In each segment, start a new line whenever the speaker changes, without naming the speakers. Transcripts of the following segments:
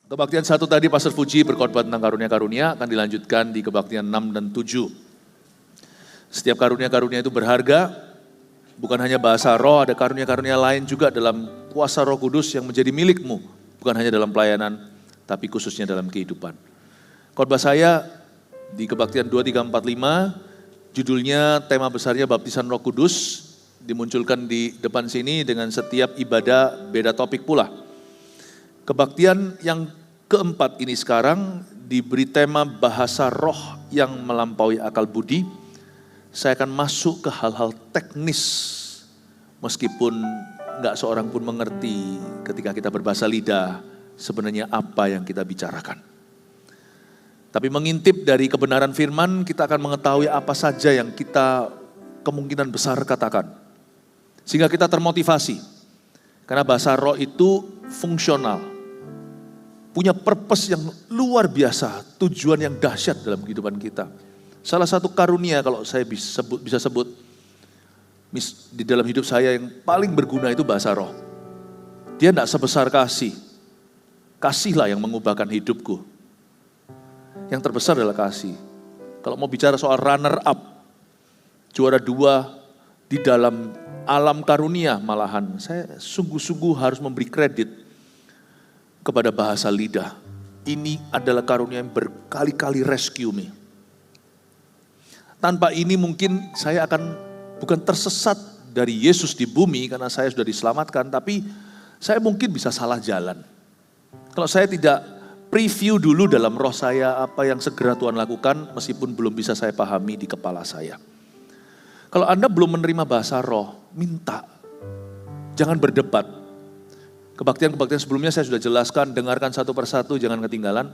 Kebaktian 1 tadi Pastor Fuji berkhotbah tentang karunia-karunia, akan dilanjutkan di kebaktian 6 dan 7. Setiap karunia-karunia itu berharga, bukan hanya bahasa roh, ada karunia-karunia lain juga dalam kuasa Roh Kudus yang menjadi milikmu, bukan hanya dalam pelayanan, tapi khususnya dalam kehidupan. Khotbah saya di kebaktian 2, 3, 4, 5, judulnya tema besarnya baptisan Roh Kudus, dimunculkan di depan sini dengan setiap ibadah beda topik pula. Kebaktian yang keempat ini sekarang diberi tema bahasa roh yang melampaui akal budi. Saya akan masuk ke hal-hal teknis, meskipun enggak seorang pun mengerti ketika kita berbahasa lidah sebenarnya apa yang kita bicarakan. Tapi mengintip dari kebenaran firman, kita akan mengetahui apa saja yang kita kemungkinan besar katakan. Sehingga kita termotivasi, karena bahasa roh itu fungsional. Punya purpose yang luar biasa, tujuan yang dahsyat dalam kehidupan kita. Salah satu karunia kalau saya bisa sebut di dalam hidup saya yang paling berguna itu bahasa roh. Dia tidak sebesar kasih. Kasihlah yang mengubahkan hidupku. Yang terbesar adalah kasih. Kalau mau bicara soal runner up, juara 2 di dalam alam karunia malahan, saya sungguh-sungguh harus memberi kredit kepada bahasa lidah. Ini adalah karunia yang berkali-kali rescue me. Tanpa ini mungkin saya akan bukan tersesat dari Yesus di bumi karena saya sudah diselamatkan, tapi saya mungkin bisa salah jalan. Kalau saya tidak preview dulu dalam roh saya apa yang segera Tuhan lakukan, meskipun belum bisa saya pahami di kepala saya. Kalau Anda belum menerima bahasa roh, minta. Jangan berdebat. Kebaktian-kebaktian sebelumnya saya sudah jelaskan, dengarkan satu persatu, jangan ketinggalan.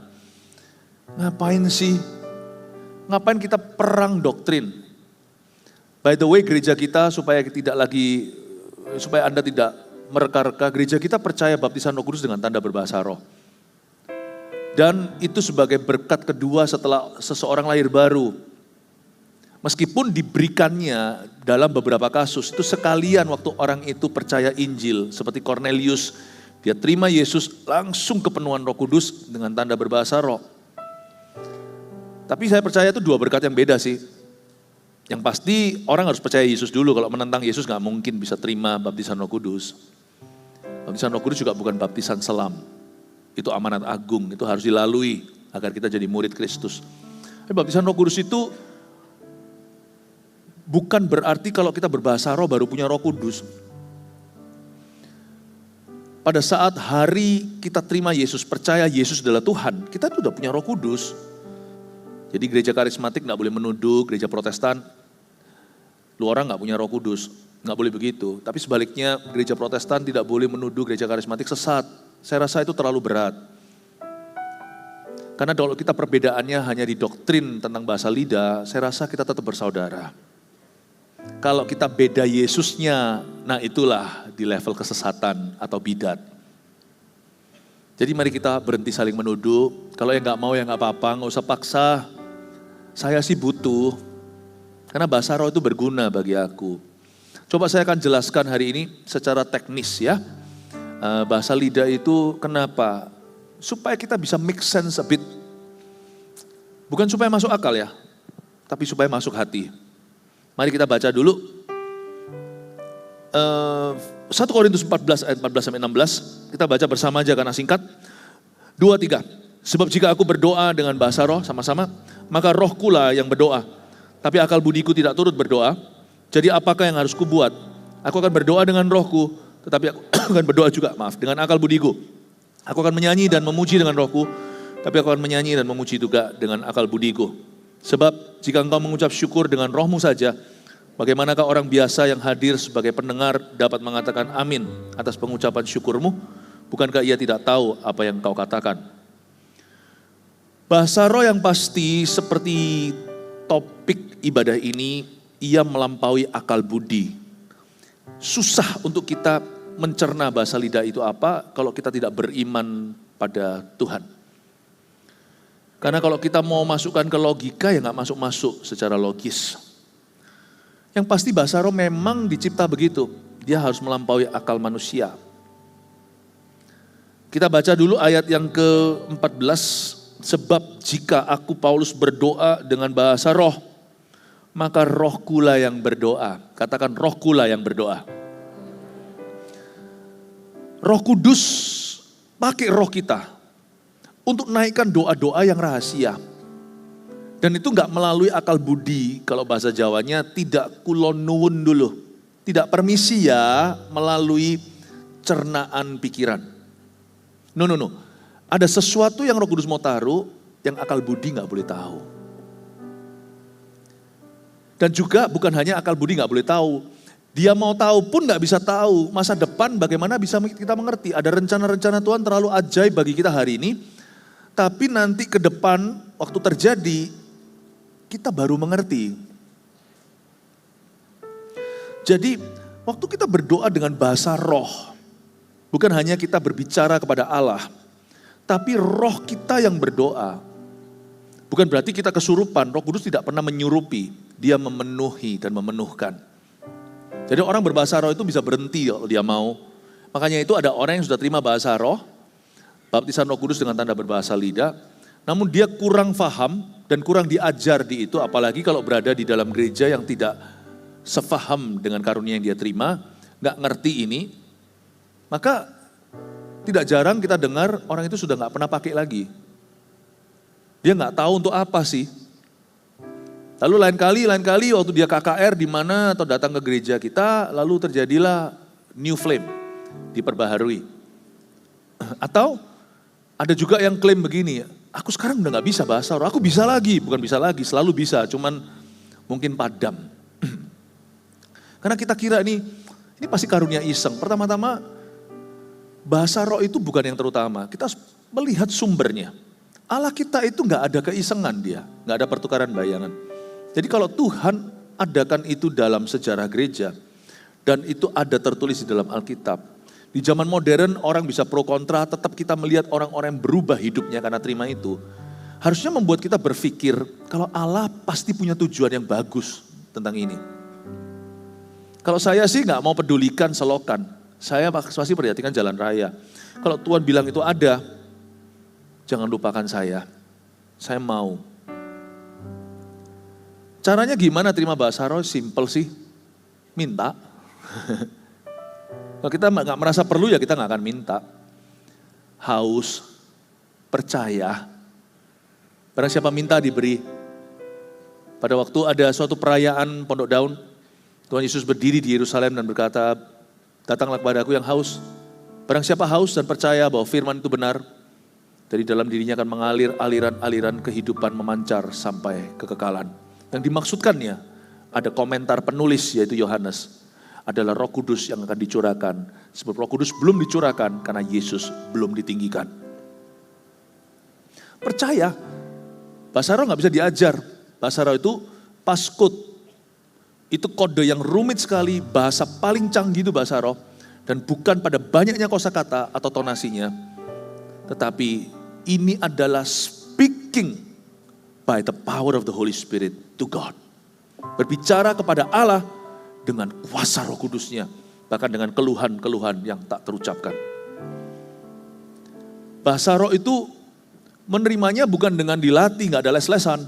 Ngapain sih? Ngapain kita perang doktrin? By the way, gereja kita supaya Anda tidak mereka-reka, gereja kita percaya baptisan Roh Kudus dengan tanda berbahasa roh. Dan itu sebagai berkat kedua setelah seseorang lahir baru. Meskipun diberikannya dalam beberapa kasus, itu sekalian waktu orang itu percaya Injil. Seperti Cornelius, dia terima Yesus langsung kepenuhan Roh Kudus dengan tanda berbahasa roh. Tapi saya percaya itu dua berkat yang beda sih. Yang pasti orang harus percaya Yesus dulu, kalau menentang Yesus gak mungkin bisa terima baptisan Roh Kudus. Baptisan Roh Kudus juga bukan baptisan selam. Itu amanat agung, itu harus dilalui agar kita jadi murid Kristus. Tapi baptisan Roh Kudus itu bukan berarti kalau kita berbahasa roh baru punya Roh Kudus. Pada saat hari kita terima Yesus, percaya Yesus adalah Tuhan, kita tuh udah punya Roh Kudus. Jadi gereja karismatik gak boleh menuduh gereja Protestan, lu orang gak punya Roh Kudus, gak boleh begitu. Tapi sebaliknya gereja Protestan tidak boleh menuduh gereja karismatik sesat. Saya rasa itu terlalu berat. Karena kalau kita perbedaannya hanya di doktrin tentang bahasa lidah, saya rasa kita tetap bersaudara. Kalau kita beda Yesusnya, nah itulah di level kesesatan atau bidat. Jadi mari kita berhenti saling menuduh. Kalau yang gak mau ya gak apa-apa, gak usah paksa. Saya sih butuh, karena bahasa roh itu berguna bagi aku. Coba saya akan jelaskan hari ini secara teknis ya. Bahasa lidah itu kenapa? Supaya kita bisa make sense a bit. Bukan supaya masuk akal ya, tapi supaya masuk hati. Mari kita baca dulu. 1 Korintus 14 ayat 14-16. Kita baca bersama aja karena singkat. 2, 3. Sebab jika aku berdoa dengan bahasa roh sama-sama, maka rohku lah yang berdoa. Tapi akal budiku tidak turut berdoa. Jadi apakah yang harus kubuat? Aku akan berdoa dengan rohku, tetapi aku akan berdoa juga, dengan akal budiku. Aku akan menyanyi dan memuji dengan rohku, tapi aku akan menyanyi dan memuji juga dengan akal budiku. Sebab jika engkau mengucap syukur dengan rohmu saja, bagaimanakah orang biasa yang hadir sebagai pendengar dapat mengatakan amin atas pengucapan syukurmu? Bukankah ia tidak tahu apa yang kau katakan? Bahasa roh yang pasti seperti topik ibadah ini, ia melampaui akal budi. Susah untuk kita mencerna bahasa lidah itu apa kalau kita tidak beriman pada Tuhan. Karena kalau kita mau masukkan ke logika ya gak masuk-masuk secara logis. Yang pasti bahasa roh memang dicipta begitu. Dia harus melampaui akal manusia. Kita baca dulu ayat yang ke-14. Sebab jika aku Paulus berdoa dengan bahasa roh, maka rohkulah yang berdoa. Katakan rohkulah yang berdoa. Roh Kudus pakai roh kita untuk naikkan doa-doa yang rahasia. Dan itu enggak melalui akal budi, kalau bahasa Jawanya tidak kulon nuwun dulu. Tidak permisi ya melalui cernaan pikiran. No. Ada sesuatu yang Roh Kudus mau taruh yang akal budi enggak boleh tahu. Dan juga bukan hanya akal budi enggak boleh tahu. Dia mau tahu pun enggak bisa tahu. Masa depan bagaimana bisa kita mengerti. Ada rencana-rencana Tuhan terlalu ajaib bagi kita hari ini. Tapi nanti ke depan waktu terjadi kita baru mengerti. Jadi waktu kita berdoa dengan bahasa roh, bukan hanya kita berbicara kepada Allah, tapi roh kita yang berdoa. Bukan berarti kita kesurupan, Roh Kudus tidak pernah menyurupi, dia memenuhi dan memenuhkan. Jadi orang berbahasa roh itu bisa berhenti kalau dia mau. Makanya itu ada orang yang sudah terima bahasa roh, baptisan Roh Kudus dengan tanda berbahasa lidah, namun dia kurang paham dan kurang diajar di itu, apalagi kalau berada di dalam gereja yang tidak sefaham dengan karunia yang dia terima, nggak ngerti ini, maka tidak jarang kita dengar orang itu sudah nggak pernah pakai lagi. Dia nggak tahu untuk apa sih. Lalu lain kali waktu dia KKR di mana atau datang ke gereja kita, lalu terjadilah new flame, diperbaharui. Atau ada juga yang klaim begini, aku sekarang udah nggak bisa bahasa roh, aku bisa lagi, bukan bisa lagi, selalu bisa, cuman mungkin padam. Karena kita kira ini pasti karunia iseng. Pertama-tama bahasa roh itu bukan yang terutama, kita harus melihat sumbernya. Allah kita itu nggak ada keisengan dia, nggak ada pertukaran bayangan. Jadi kalau Tuhan adakan itu dalam sejarah gereja, dan itu ada tertulis di dalam Alkitab. Di zaman modern orang bisa pro kontra, tetap kita melihat orang-orang yang berubah hidupnya karena terima itu. Harusnya membuat kita berpikir kalau Allah pasti punya tujuan yang bagus tentang ini. Kalau saya sih nggak mau pedulikan selokan, saya pasti perhatikan jalan raya. Kalau Tuhan bilang itu ada, jangan lupakan saya mau. Caranya gimana terima bahasa roh? Simple sih, minta. Kalau kita nggak merasa perlu ya kita nggak akan minta. Haus, percaya. Barang siapa minta diberi. Pada waktu ada suatu perayaan Pondok Daun, Tuhan Yesus berdiri di Yerusalem dan berkata, datanglah kepadaku yang haus. Barang siapa haus dan percaya bahwa firman itu benar, dari dalam dirinya akan mengalir aliran-aliran kehidupan memancar sampai kekekalan. Yang dimaksudkannya, ada komentar penulis yaitu Yohanes, adalah Roh Kudus yang akan dicurahkan. Sebab Roh Kudus belum dicurahkan karena Yesus belum ditinggikan. Percaya, bahasa roh gak bisa diajar. Bahasa roh itu paskut. Itu kode yang rumit sekali, bahasa paling canggih itu bahasa roh. Dan bukan pada banyaknya kosakata atau tonasinya. Tetapi ini adalah speaking by the power of the Holy Spirit to God. Berbicara kepada Allah dengan kuasa Roh Kudusnya, bahkan dengan keluhan-keluhan yang tak terucapkan. Bahasa roh itu menerimanya bukan dengan dilatih, gak ada les-lesan.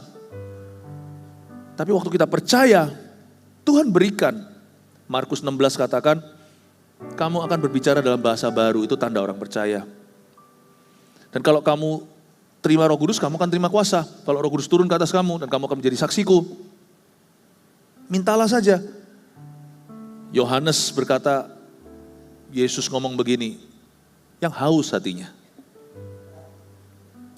Tapi waktu kita percaya, Tuhan berikan. Markus 16 katakan, kamu akan berbicara dalam bahasa baru, itu tanda orang percaya. Dan kalau kamu terima Roh Kudus, kamu akan terima kuasa. Kalau Roh Kudus turun ke atas kamu dan kamu akan menjadi saksiku, mintalah saja. Yohanes berkata, Yesus ngomong begini, yang haus hatinya.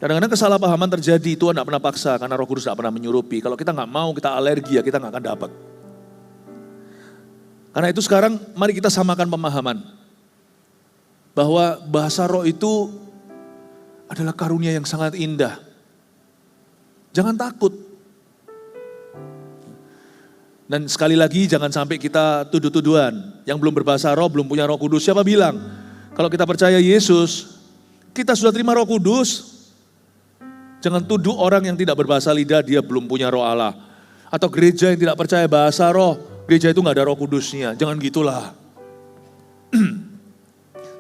Kadang-kadang kesalahpahaman terjadi, Tuhan tidak pernah paksa karena Roh Kudus tidak pernah menyurupi. Kalau kita nggak mau, kita alergi ya kita nggak akan dapat. Karena itu sekarang mari kita samakan pemahaman. Bahwa bahasa roh itu adalah karunia yang sangat indah. Jangan takut. Dan sekali lagi jangan sampai kita tuduh-tuduhan. Yang belum berbahasa roh, belum punya Roh Kudus. Siapa bilang? Kalau kita percaya Yesus, kita sudah terima Roh Kudus. Jangan tuduh orang yang tidak berbahasa lidah, dia belum punya Roh Allah. Atau gereja yang tidak percaya bahasa roh, gereja itu gak ada Roh Kudusnya. Jangan gitulah.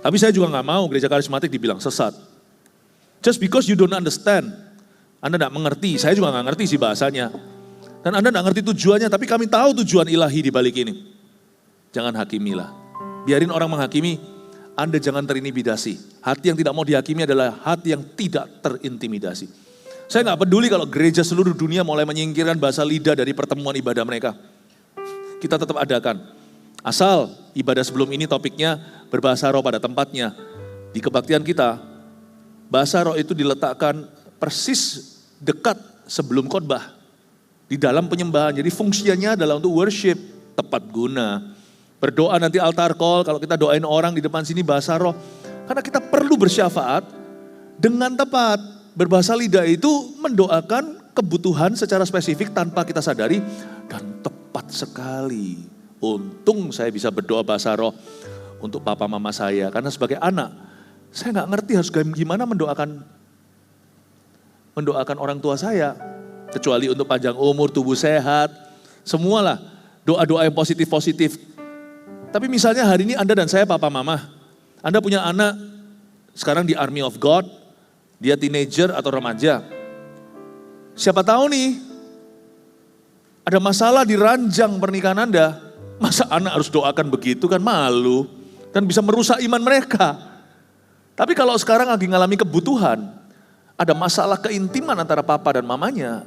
Tapi saya juga nggak mau gereja karismatik dibilang sesat. Just because you don't understand, Anda nggak mengerti, saya juga nggak ngerti sih bahasanya. Dan Anda nggak ngerti tujuannya, tapi kami tahu tujuan ilahi di balik ini. Jangan hakimilah. Biarin orang menghakimi, Anda jangan terintimidasi. Hati yang tidak mau dihakimi adalah hati yang tidak terintimidasi. Saya nggak peduli kalau gereja seluruh dunia mulai menyingkirkan bahasa lidah dari pertemuan ibadah mereka. Kita tetap adakan. Asal ibadah sebelum ini topiknya berbahasa roh pada tempatnya. Di kebaktian kita, bahasa roh itu diletakkan persis dekat sebelum khotbah. Di dalam penyembahan, jadi fungsinya adalah untuk worship, tepat guna. Berdoa nanti altar call, kalau kita doain orang di depan sini bahasa roh. Karena kita perlu bersyafaat dengan tepat. Berbahasa lidah itu mendoakan kebutuhan secara spesifik tanpa kita sadari. Dan tepat sekali. Untung saya bisa berdoa bahasa roh untuk papa mama saya. Karena sebagai anak, saya nggak ngerti harus gimana mendoakan orang tua saya. Kecuali untuk panjang umur, tubuh sehat, semualah doa-doa yang positif-positif. Tapi misalnya hari ini Anda dan saya papa mama, Anda punya anak sekarang di Army of God, dia teenager atau remaja. Siapa tahu nih, ada masalah di ranjang pernikahan Anda, masa anak harus doakan begitu kan malu, dan bisa merusak iman mereka. Tapi kalau sekarang lagi ngalami kebutuhan, ada masalah keintiman antara papa dan mamanya,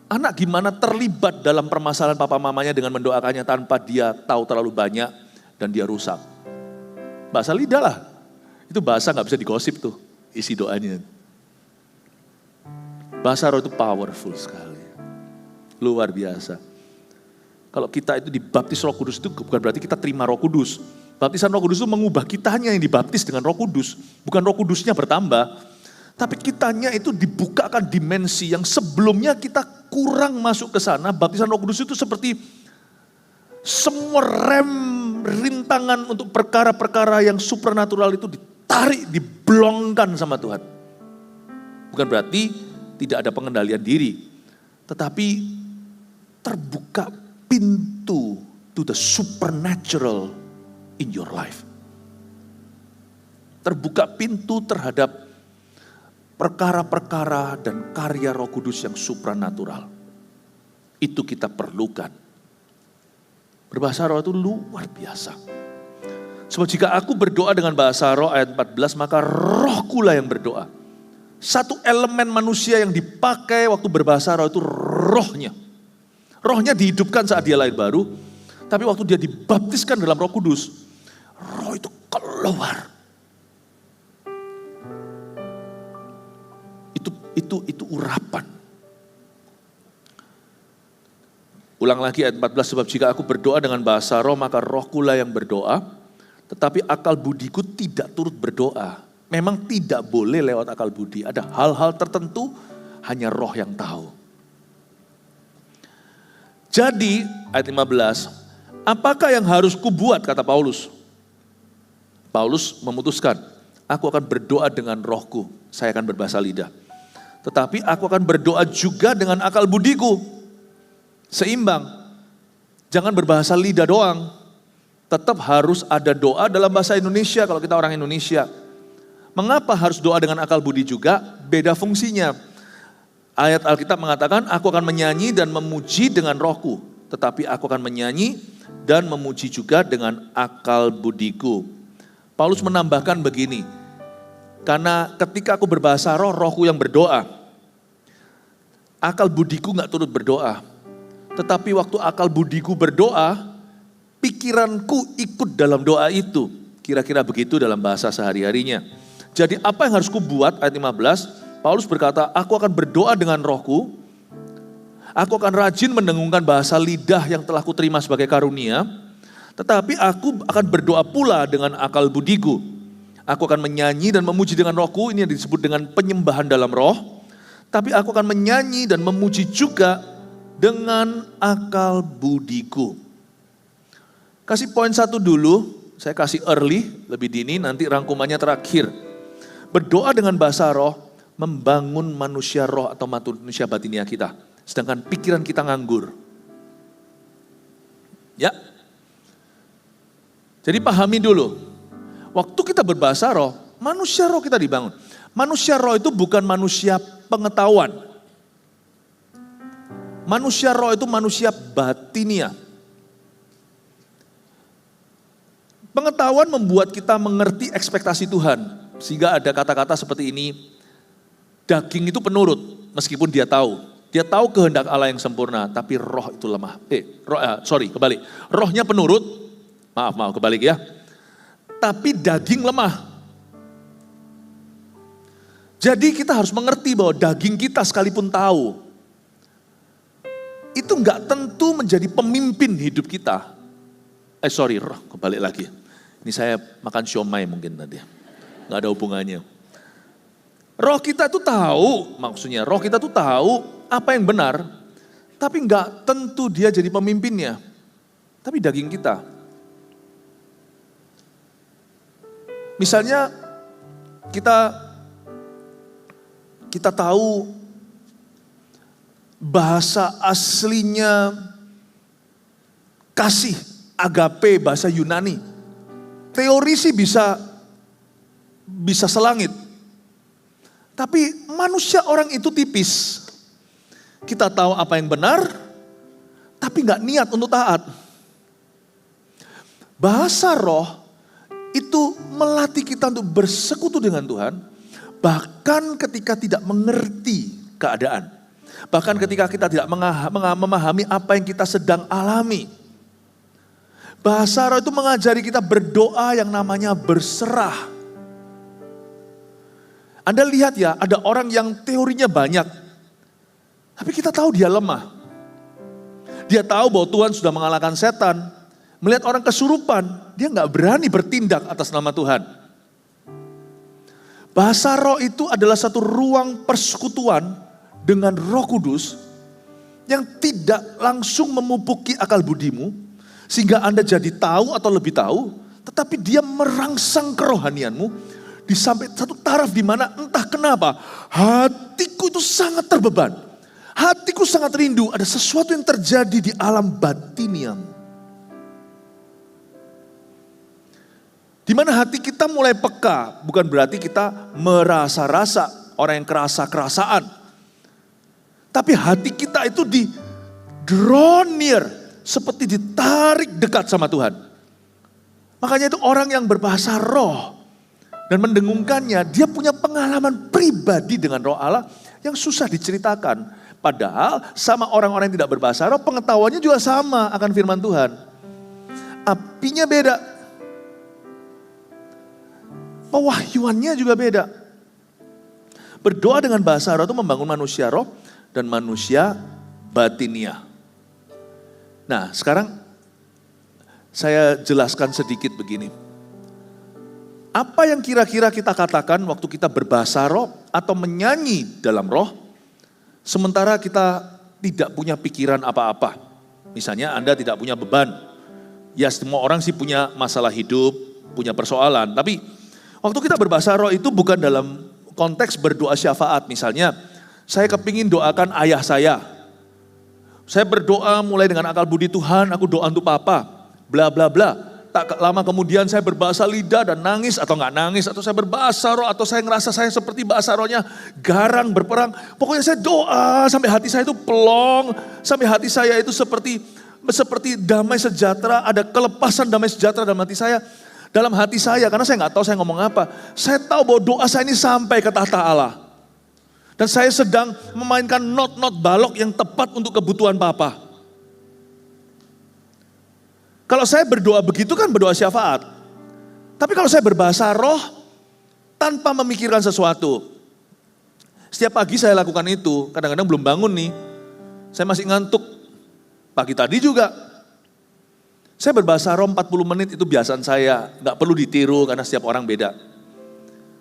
anak gimana terlibat dalam permasalahan papa mamanya dengan mendoakannya tanpa dia tahu terlalu banyak dan dia rusak. Bahasa lidah lah, itu bahasa gak bisa digosip tuh, isi doanya. Bahasa roh itu powerful sekali, luar biasa. Kalau kita itu dibaptis roh kudus itu bukan berarti kita terima roh kudus. Baptisan roh kudus itu mengubah kitanya yang dibaptis dengan roh kudus, bukan roh kudusnya bertambah. Tapi kitanya itu dibukakan dimensi yang sebelumnya kita kurang masuk ke sana. Baptisan Roh Kudus itu seperti semua rintangan untuk perkara-perkara yang supranatural itu ditarik, diblongkan sama Tuhan. Bukan berarti tidak ada pengendalian diri, tetapi terbuka pintu to the supernatural in your life. Terbuka pintu terhadap perkara-perkara dan karya Roh Kudus yang supranatural. Itu kita perlukan. Berbahasa roh itu luar biasa. Sebab jika aku berdoa dengan bahasa roh ayat 14, maka rohku lah yang berdoa. Satu elemen manusia yang dipakai waktu berbahasa roh itu rohnya. Rohnya dihidupkan saat dia lahir baru, tapi waktu dia dibaptiskan dalam Roh Kudus, roh itu keluar. Itu urapan. Ulang lagi ayat 14, sebab jika aku berdoa dengan bahasa roh, maka rohku lah yang berdoa, tetapi akal budiku tidak turut berdoa. Memang tidak boleh lewat akal budi. Ada hal-hal tertentu hanya roh yang tahu. Jadi ayat 15, apakah yang harus kubuat, kata Paulus. Paulus memutuskan, aku akan berdoa dengan rohku, saya akan berbahasa lidah. Tetapi aku akan berdoa juga dengan akal budiku. Seimbang. Jangan berbahasa lidah doang. Tetap harus ada doa dalam bahasa Indonesia kalau kita orang Indonesia. Mengapa harus doa dengan akal budi juga? Beda fungsinya. Ayat Alkitab mengatakan, aku akan menyanyi dan memuji dengan rohku. Tetapi aku akan menyanyi dan memuji juga dengan akal budiku. Paulus menambahkan begini, karena ketika aku berbahasa roh, rohku yang berdoa. Akal budiku gak turut berdoa. Tetapi waktu akal budiku berdoa, pikiranku ikut dalam doa itu. Kira-kira begitu dalam bahasa sehari-harinya. Jadi apa yang harus kubuat, ayat 15, Paulus berkata, aku akan berdoa dengan rohku, aku akan rajin mendengungkan bahasa lidah yang telah kuterima sebagai karunia, tetapi aku akan berdoa pula dengan akal budiku. Aku akan menyanyi dan memuji dengan rohku, ini yang disebut dengan penyembahan dalam roh. Tapi aku akan menyanyi dan memuji juga dengan akal budiku. Kasih poin satu dulu, saya kasih early, lebih dini, nanti rangkumannya terakhir. Berdoa dengan bahasa roh, membangun manusia roh atau manusia batinia kita. Sedangkan pikiran kita nganggur. Ya. Jadi pahami dulu. Waktu kita berbahasa roh, manusia roh kita dibangun. Manusia roh itu bukan manusia pengetahuan. Manusia roh itu manusia batinia. Pengetahuan membuat kita mengerti ekspektasi Tuhan. Sehingga ada kata-kata seperti ini, daging itu penurut meskipun dia tahu. Dia tahu kehendak Allah yang sempurna, tapi roh itu lemah. Kebalik. Rohnya penurut, maaf kebalik ya. Tapi daging lemah. Jadi kita harus mengerti bahwa daging kita sekalipun tahu, itu enggak tentu menjadi pemimpin hidup kita. Roh, kebalik lagi. Ini saya makan siomay mungkin nanti. Enggak ada hubungannya. Roh kita tuh tahu, maksudnya roh kita tuh tahu apa yang benar, tapi enggak tentu dia jadi pemimpinnya. Tapi daging kita. Misalnya kita tahu bahasa aslinya kasih, agape, bahasa Yunani. Teori sih bisa selangit. Tapi manusia orang itu tipis. Kita tahu apa yang benar, tapi nggak niat untuk taat. Bahasa roh itu melatih kita untuk bersekutu dengan Tuhan, bahkan ketika tidak mengerti keadaan. Bahkan ketika kita tidak memahami apa yang kita sedang alami. Bahasa roh itu mengajari kita berdoa yang namanya berserah. Anda lihat ya, ada orang yang teorinya banyak, tapi kita tahu dia lemah. Dia tahu bahwa Tuhan sudah mengalahkan setan. Melihat orang kesurupan, dia nggak berani bertindak atas nama Tuhan. Bahasa roh itu adalah satu ruang persekutuan dengan Roh Kudus yang tidak langsung memupuki akal budimu, sehingga Anda jadi tahu atau lebih tahu, tetapi dia merangsang kerohanianmu, di sampai satu taraf di mana entah kenapa hatiku itu sangat terbeban. Hatiku sangat rindu, ada sesuatu yang terjadi di alam batiniam. Di mana hati kita mulai peka, bukan berarti kita merasa-rasa, orang yang kerasa-kerasaan. Tapi hati kita itu di draw near, seperti ditarik dekat sama Tuhan. Makanya itu orang yang berbahasa roh dan mendengungkannya, dia punya pengalaman pribadi dengan roh Allah yang susah diceritakan. Padahal sama orang-orang yang tidak berbahasa roh, pengetahuannya juga sama akan firman Tuhan. Apinya beda. Pewahyuannya juga beda. Berdoa dengan bahasa roh itu membangun manusia roh dan manusia batinia. Nah, sekarang saya jelaskan sedikit begini. Apa yang kira-kira kita katakan waktu kita berbahasa roh atau menyanyi dalam roh, sementara kita tidak punya pikiran apa-apa. Misalnya Anda tidak punya beban. Ya semua orang sih punya masalah hidup, punya persoalan. Tapi waktu kita berbahasa roh itu bukan dalam konteks berdoa syafaat. Misalnya saya kepingin doakan ayah saya. Saya berdoa mulai dengan akal budi Tuhan, aku doa untuk papa, bla bla bla. Tak lama kemudian saya berbahasa lidah dan nangis atau nggak nangis, atau saya berbahasa roh, atau saya ngerasa saya seperti bahasa rohnya garang berperang. Pokoknya saya doa sampai hati saya itu pelong, sampai hati saya itu seperti damai sejahtera, ada kelepasan damai sejahtera dalam hati saya. Dalam hati saya, karena saya nggak tahu saya ngomong apa. Saya tahu bahwa doa saya ini sampai ke tahta Allah. Dan saya sedang memainkan not-not balok yang tepat untuk kebutuhan Papa. Kalau saya berdoa begitu kan berdoa syafaat. Tapi kalau saya berbahasa roh tanpa memikirkan sesuatu. Setiap pagi saya lakukan itu, kadang-kadang belum bangun nih. Saya masih ngantuk. Pagi tadi juga. Saya berbahasa roh 40 menit itu biasaan saya. Gak perlu ditiru karena setiap orang beda.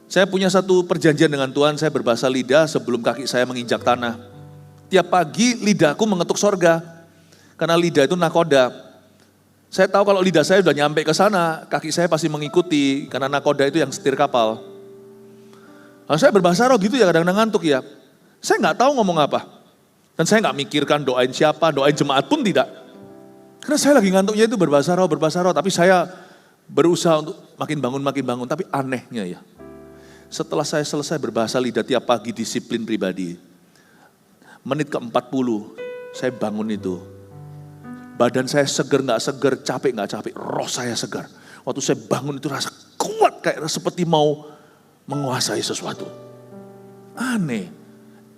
Saya punya satu perjanjian dengan Tuhan, saya berbahasa lidah sebelum kaki saya menginjak tanah. Tiap pagi lidahku mengetuk sorga. Karena lidah itu nakoda. Saya tahu kalau lidah saya udah nyampe ke sana, kaki saya pasti mengikuti, karena nakoda itu yang setir kapal. Nah, saya berbahasa roh gitu ya, kadang-kadang ngantuk ya. Saya nggak tahu ngomong apa. Dan saya nggak mikirkan doain siapa, doain jemaat pun tidak. Karena saya lagi ngantuknya itu berbahasa roh, tapi saya berusaha untuk makin bangun. Tapi anehnya ya, setelah saya selesai berbahasa lidah tiap pagi disiplin pribadi, menit ke-40 saya bangun itu. Badan saya segar gak segar, capek gak capek, roh saya segar. Waktu saya bangun itu rasa kuat kayak seperti mau menguasai sesuatu. Aneh,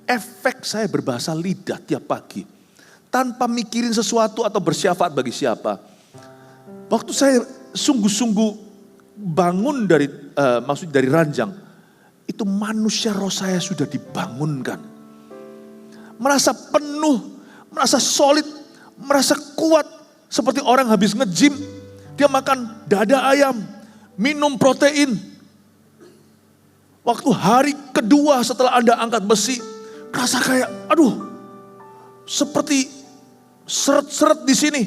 efek saya berbahasa lidah tiap pagi. Tanpa mikirin sesuatu atau bersyafaat bagi siapa. Waktu saya sungguh-sungguh bangun dari ranjang, itu manusia roh saya sudah dibangunkan. Merasa penuh, merasa solid, merasa kuat. Seperti orang habis nge-gym, dia makan dada ayam, minum protein. Waktu hari kedua setelah Anda angkat besi, rasa kayak seperti seret-seret di sini.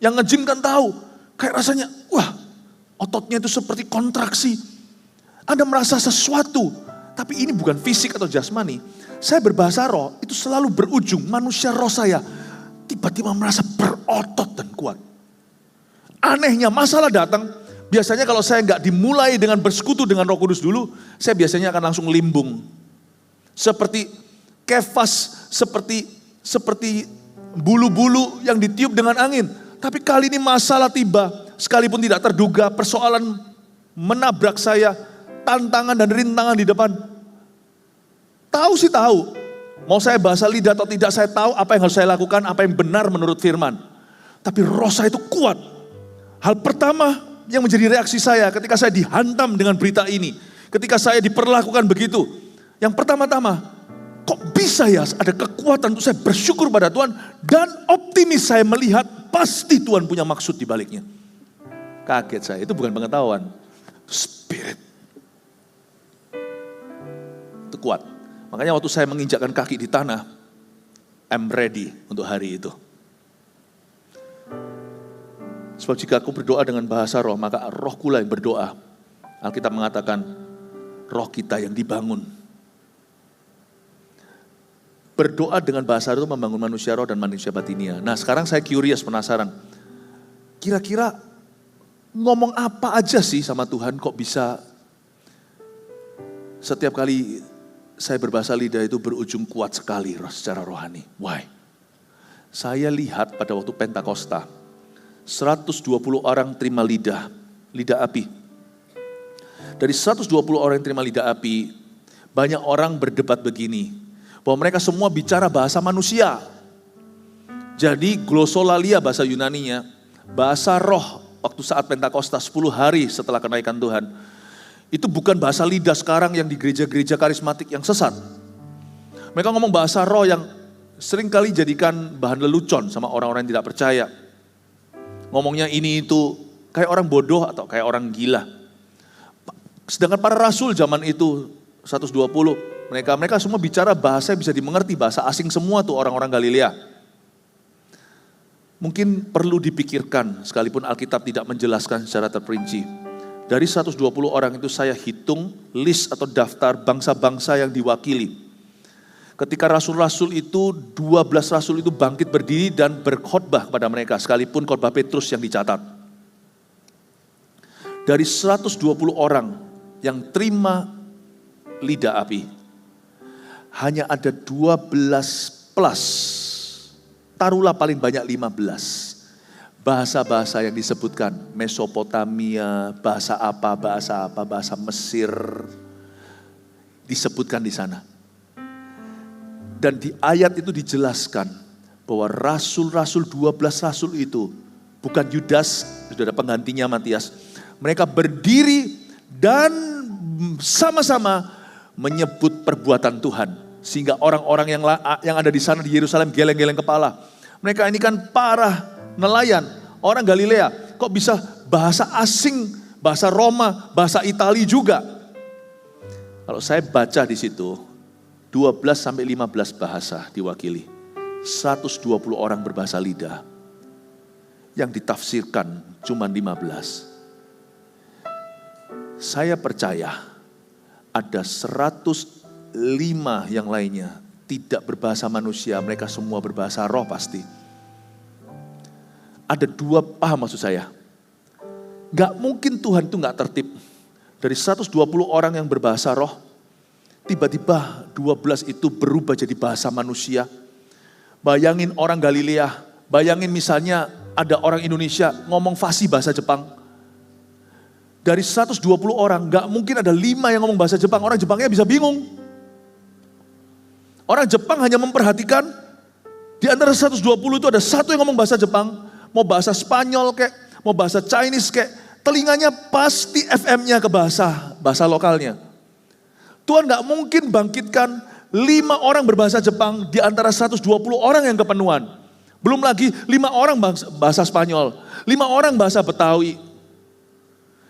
Yang nge-gym kan tahu, kayak rasanya ototnya itu seperti kontraksi. Anda merasa sesuatu, tapi ini bukan fisik atau jasmani. Saya berbahasa roh, itu selalu berujung manusia roh saya tiba-tiba merasa berotot dan kuat. Anehnya masalah datang, biasanya kalau saya nggak dimulai dengan bersekutu dengan Roh Kudus dulu, saya biasanya akan langsung limbung. Seperti kefas, seperti bulu-bulu yang ditiup dengan angin. Tapi kali ini masalah tiba, sekalipun tidak terduga, persoalan menabrak saya, tantangan dan rintangan di depan. Tahu sih tahu, mau saya bahasa lidah atau tidak, saya tahu apa yang harus saya lakukan, apa yang benar menurut firman. Tapi roh saya itu kuat. Hal pertama yang menjadi reaksi saya ketika saya dihantam dengan berita ini, ketika saya diperlakukan begitu, yang pertama-tama, kok bisa ya ada kekuatan untuk saya bersyukur pada Tuhan, dan optimis saya melihat pasti Tuhan punya maksud di baliknya. Kaget saya, itu bukan pengetahuan, itu spirit. Itu kuat. Makanya waktu saya menginjakkan kaki di tanah, I'm ready untuk hari itu. Sebab jika aku berdoa dengan bahasa roh, maka rohku lah yang berdoa. Alkitab mengatakan, roh kita yang dibangun. Berdoa dengan bahasa roh itu membangun manusia roh dan manusia batinia. Nah sekarang saya curious, penasaran. Kira-kira ngomong apa aja sih sama Tuhan kok bisa setiap kali saya berbahasa lidah itu berujung kuat sekali secara rohani. Why? Saya lihat pada waktu Pentakosta, 120 orang terima lidah api. Dari 120 orang yang terima lidah api, banyak orang berdebat begini, bahwa mereka semua bicara bahasa manusia. Jadi glossolalia bahasa Yunaninya, bahasa roh waktu saat Pentakosta 10 hari setelah kenaikan Tuhan. Itu bukan bahasa lidah sekarang yang di gereja-gereja karismatik yang sesat. Mereka ngomong bahasa roh yang seringkali jadikan bahan lelucon sama orang-orang yang tidak percaya. Ngomongnya ini itu kayak orang bodoh atau kayak orang gila. Sedangkan para rasul zaman itu 120, mereka semua bicara bahasa yang bisa dimengerti, bahasa asing semua tuh orang-orang Galilea. Mungkin perlu dipikirkan sekalipun Alkitab tidak menjelaskan secara terperinci. Dari 120 orang itu saya hitung list atau daftar bangsa-bangsa yang diwakili. Ketika rasul-rasul itu, 12 rasul itu bangkit berdiri dan berkhotbah kepada mereka, sekalipun khotbah Petrus yang dicatat. Dari 120 orang yang terima lidah api, hanya ada 12 plus, taruhlah paling banyak 15. Bahasa-bahasa yang disebutkan, Mesopotamia, bahasa Mesir, disebutkan di sana. Dan di ayat itu dijelaskan bahwa rasul-rasul, 12 rasul itu, bukan Yudas, sudah ada penggantinya Matias. Mereka berdiri dan sama-sama menyebut perbuatan Tuhan. Sehingga orang-orang yang ada di sana di Yerusalem geleng-geleng kepala. Mereka ini kan para nelayan, orang Galilea. Kok bisa bahasa asing, bahasa Roma, bahasa Itali juga. Kalau saya baca di situ, 12 sampai 15 bahasa diwakili. 120 orang berbahasa lidah. Yang ditafsirkan cuma 15. Saya percaya ada 105 yang lainnya tidak berbahasa manusia, mereka semua berbahasa roh pasti. Ada 2, paham maksud saya? Gak mungkin Tuhan itu gak tertib. Dari 120 orang yang berbahasa roh, tiba-tiba 12 itu berubah jadi bahasa manusia. Bayangin orang Galilea, bayangin misalnya ada orang Indonesia ngomong fasih bahasa Jepang. Dari 120 orang, gak mungkin ada 5 yang ngomong bahasa Jepang, orang Jepangnya bisa bingung. Orang Jepang hanya memperhatikan, di antara 120 itu ada 1 yang ngomong bahasa Jepang, mau bahasa Spanyol kek, mau bahasa Chinese kek, telinganya pasti FM-nya ke bahasa lokalnya. Tuhan gak mungkin bangkitkan 5 orang berbahasa Jepang di antara 120 orang yang kepenuhan. Belum lagi 5 orang bahasa Spanyol, 5 orang bahasa Betawi.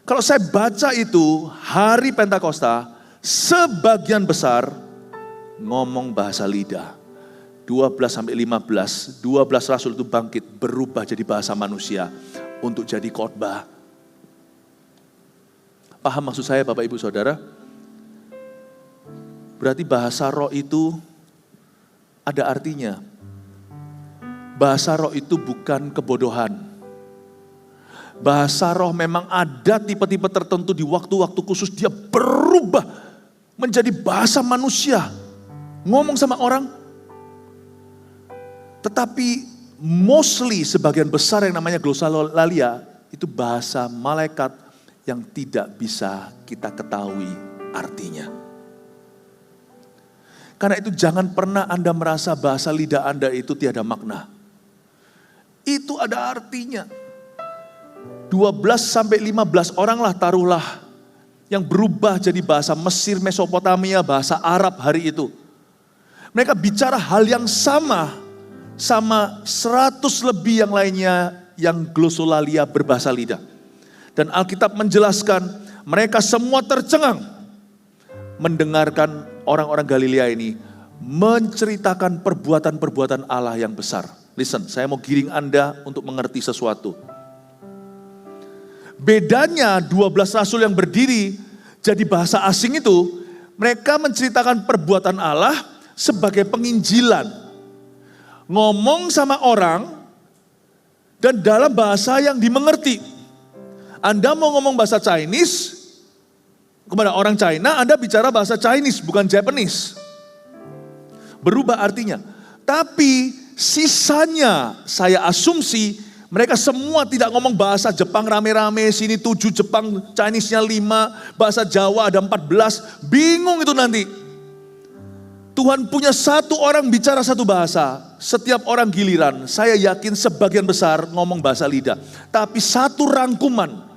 Kalau saya baca itu, hari Pentakosta, sebagian besar ngomong bahasa lidah. 12-15, 12 rasul itu bangkit, berubah jadi bahasa manusia untuk jadi khotbah. Paham maksud saya Bapak Ibu Saudara? Berarti bahasa roh itu ada artinya. Bahasa roh itu bukan kebodohan. Bahasa roh memang ada tipe-tipe tertentu di waktu-waktu khusus dia berubah menjadi bahasa manusia. Ngomong sama orang. Tetapi mostly sebagian besar yang namanya glossolalia itu bahasa malaikat yang tidak bisa kita ketahui artinya. Karena itu jangan pernah Anda merasa bahasa lidah Anda itu tiada makna. Itu ada artinya. 12-15 orang lah taruhlah yang berubah jadi bahasa Mesir, Mesopotamia, bahasa Arab hari itu. Mereka bicara hal yang sama 100 lebih yang lainnya yang glossolalia berbahasa lidah. Dan Alkitab menjelaskan mereka semua tercengang mendengarkan orang-orang Galilea ini menceritakan perbuatan-perbuatan Allah yang besar. Listen, saya mau giring Anda untuk mengerti sesuatu. Bedanya 12 rasul yang berdiri jadi bahasa asing itu, mereka menceritakan perbuatan Allah sebagai penginjilan. Ngomong sama orang dan dalam bahasa yang dimengerti. Anda mau ngomong bahasa Chinese, kepada orang China, Anda bicara bahasa Chinese, bukan Japanese. Berubah artinya. Tapi sisanya saya asumsi mereka semua tidak ngomong bahasa Jepang rame-rame, sini 7 Jepang, Chinese-nya 5, bahasa Jawa ada 14, bingung itu nanti. Tuhan punya 1 orang bicara 1 bahasa, setiap orang giliran, saya yakin sebagian besar ngomong bahasa lidah. Tapi 1 rangkuman,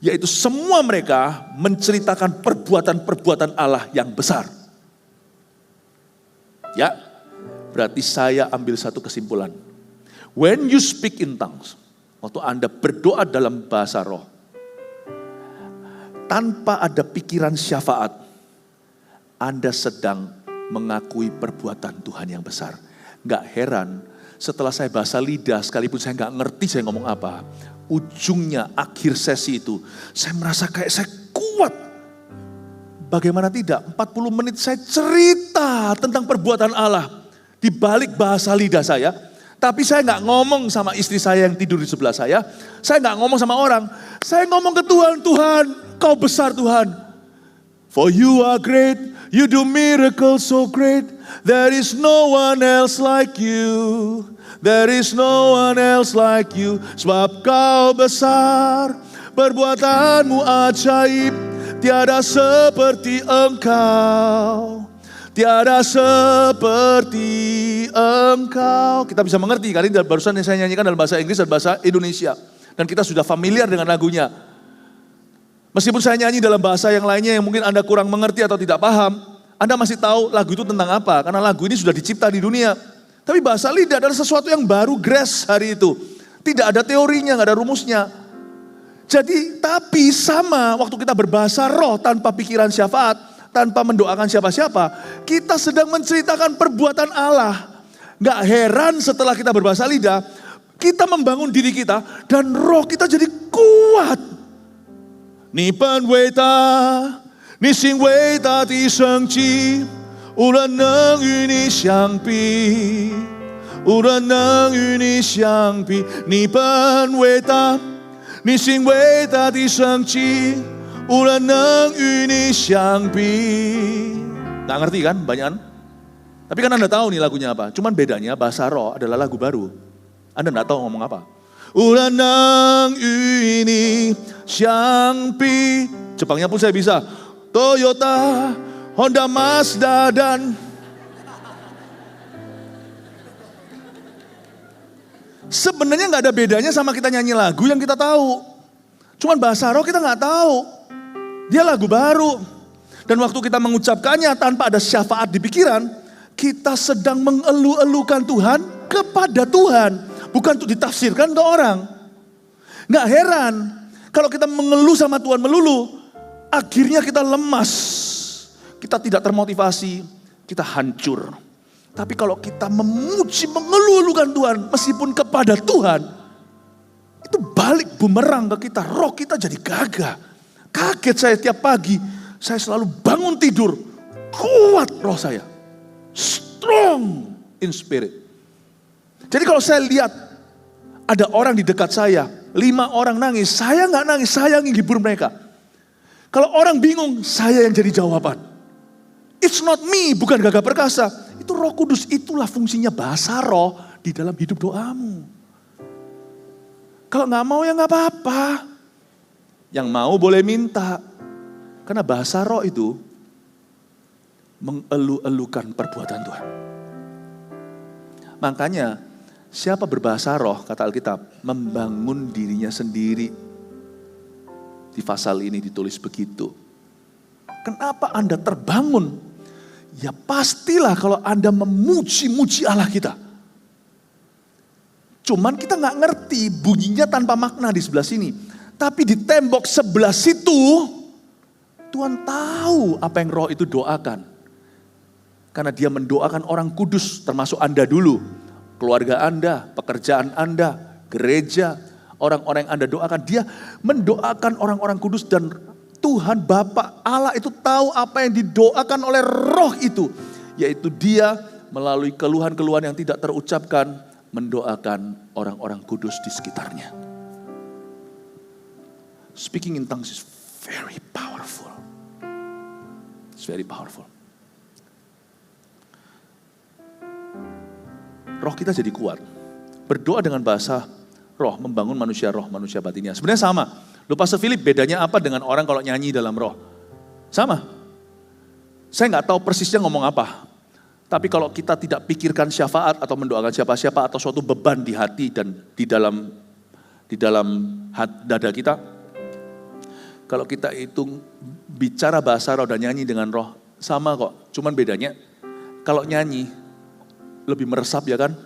yaitu semua mereka menceritakan perbuatan-perbuatan Allah yang besar. Ya, berarti saya ambil 1 kesimpulan. When you speak in tongues, waktu Anda berdoa dalam bahasa roh, tanpa ada pikiran syafaat, Anda sedang mengakui perbuatan Tuhan yang besar. Gak heran, setelah saya bahasa lidah, sekalipun saya gak ngerti saya ngomong apa, ujungnya akhir sesi itu, saya merasa kayak saya kuat. Bagaimana tidak, 40 menit saya cerita tentang perbuatan Allah di balik bahasa lidah saya. Tapi saya gak ngomong sama istri saya yang tidur di sebelah saya gak ngomong sama orang. Saya ngomong ke Tuhan, Tuhan, Kau besar Tuhan. For you are great, you do miracles so great. There is no one else like you. There is no one else like you. Sebab Kau besar, perbuatanmu ajaib. Tiada seperti Engkau. Tiada seperti Engkau. Kita bisa mengerti, kali ini barusan yang saya nyanyikan dalam bahasa Inggris dan bahasa Indonesia. Dan kita sudah familiar dengan lagunya. Meskipun saya nyanyi dalam bahasa yang lainnya yang mungkin Anda kurang mengerti atau tidak paham, Anda masih tahu lagu itu tentang apa. Karena lagu ini sudah dicipta di dunia. Tapi bahasa lidah adalah sesuatu yang baru grace hari itu. Tidak ada teorinya, nggak ada rumusnya. Jadi, tapi sama waktu kita berbahasa roh tanpa pikiran syafaat, tanpa mendoakan siapa-siapa, kita sedang menceritakan perbuatan Allah. Nggak heran setelah kita berbahasa lidah, kita membangun diri kita dan roh kita jadi kuat. Ni pen wei ta, ni xing wei ta di sheng ji, 无人能与你相比，无人能与你相比。你本伟大，你心伟大的圣迹，无人能与你相比. Nggak ngerti kan banyakan? Tapi kan Anda tahu nih lagunya apa. Cuman bedanya bahasa roh adalah lagu baru. Anda nggak tahu ngomong apa. 无人能与你相比. Jepangnya pun saya bisa. Toyota, Honda, Mazda, dan sebenarnya nggak ada bedanya sama kita nyanyi lagu yang kita tahu. Cuman bahasa roh kita nggak tahu. Dia lagu baru. Dan waktu kita mengucapkannya tanpa ada syafaat di pikiran, kita sedang mengeluh-elukan Tuhan kepada Tuhan. Bukan untuk ditafsirkan ke orang. Nggak heran kalau kita mengeluh sama Tuhan melulu, akhirnya kita lemas. Kita tidak termotivasi, kita hancur. Tapi kalau kita memuji, mengeluh-elukan Tuhan meskipun kepada Tuhan, itu balik bumerang ke kita. Roh kita jadi gagah. Kaget saya tiap pagi, saya selalu bangun tidur, kuat roh saya. Strong in spirit. Jadi kalau saya lihat ada orang di dekat saya, 5 orang nangis, saya nggak nangis, saya yang hibur mereka. Kalau orang bingung, saya yang jadi jawaban. It's not me, bukan gagah perkasa. Itu Roh Kudus, itulah fungsinya bahasa roh di dalam hidup doamu. Kalau nggak mau ya nggak apa-apa. Yang mau boleh minta. Karena bahasa roh itu mengeluh-elukan perbuatan Tuhan. Makanya siapa berbahasa roh, kata Alkitab, membangun dirinya sendiri. Di pasal ini ditulis begitu. Kenapa Anda terbangun? Ya pastilah kalau Anda memuji-muji Allah kita. Cuman kita nggak ngerti bunyinya tanpa makna di sebelah sini. Tapi di tembok sebelah situ, Tuhan tahu apa yang roh itu doakan. Karena dia mendoakan orang kudus, termasuk Anda dulu. Keluarga Anda, pekerjaan Anda, gereja, orang-orang yang Anda doakan. Dia mendoakan orang-orang kudus dan Tuhan Bapa Allah itu tahu apa yang didoakan oleh roh itu. Yaitu dia melalui keluhan-keluhan yang tidak terucapkan, mendoakan orang-orang kudus di sekitarnya. Speaking in tongues is very powerful. It's very powerful. Roh kita jadi kuat. Berdoa dengan bahasa roh, membangun manusia roh, manusia batinnya. Sebenarnya sama. Lu Pastor Philip, bedanya apa dengan orang kalau nyanyi dalam roh? Sama. Saya nggak tahu persisnya ngomong apa. Tapi kalau kita tidak pikirkan syafaat atau mendoakan siapa-siapa atau suatu beban di hati dan di dalam dada kita, kalau kita itu bicara bahasa roh dan nyanyi dengan roh, sama kok. Cuman bedanya, kalau nyanyi lebih meresap ya kan.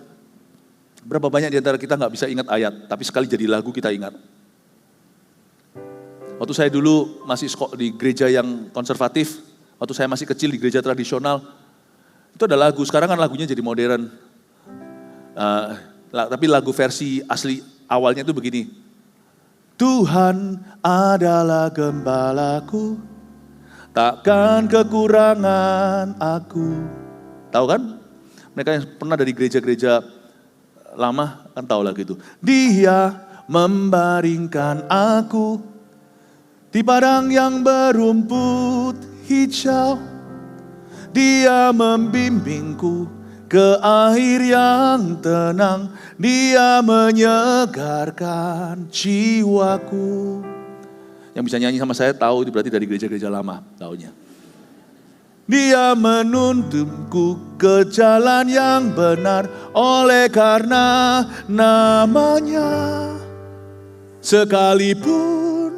Berapa banyak di antara kita nggak bisa ingat ayat, tapi sekali jadi lagu kita ingat. Waktu saya dulu masih di gereja yang konservatif, waktu saya masih kecil di gereja tradisional, itu ada lagu, sekarang kan lagunya jadi modern. Tapi lagu versi asli awalnya itu begini. Tuhan adalah gembalaku, takkan kekurangan aku. Tahu kan? Mereka yang pernah dari gereja-gereja lama kan tahu lagu itu. Dia membaringkan aku di padang yang berumput hijau. Dia membimbingku ke air yang tenang. Dia menyegarkan jiwaku. Yang bisa nyanyi sama saya tahu itu berarti dari gereja-gereja lama taunya. Dia menuntunku ke jalan yang benar oleh karena namanya. Sekalipun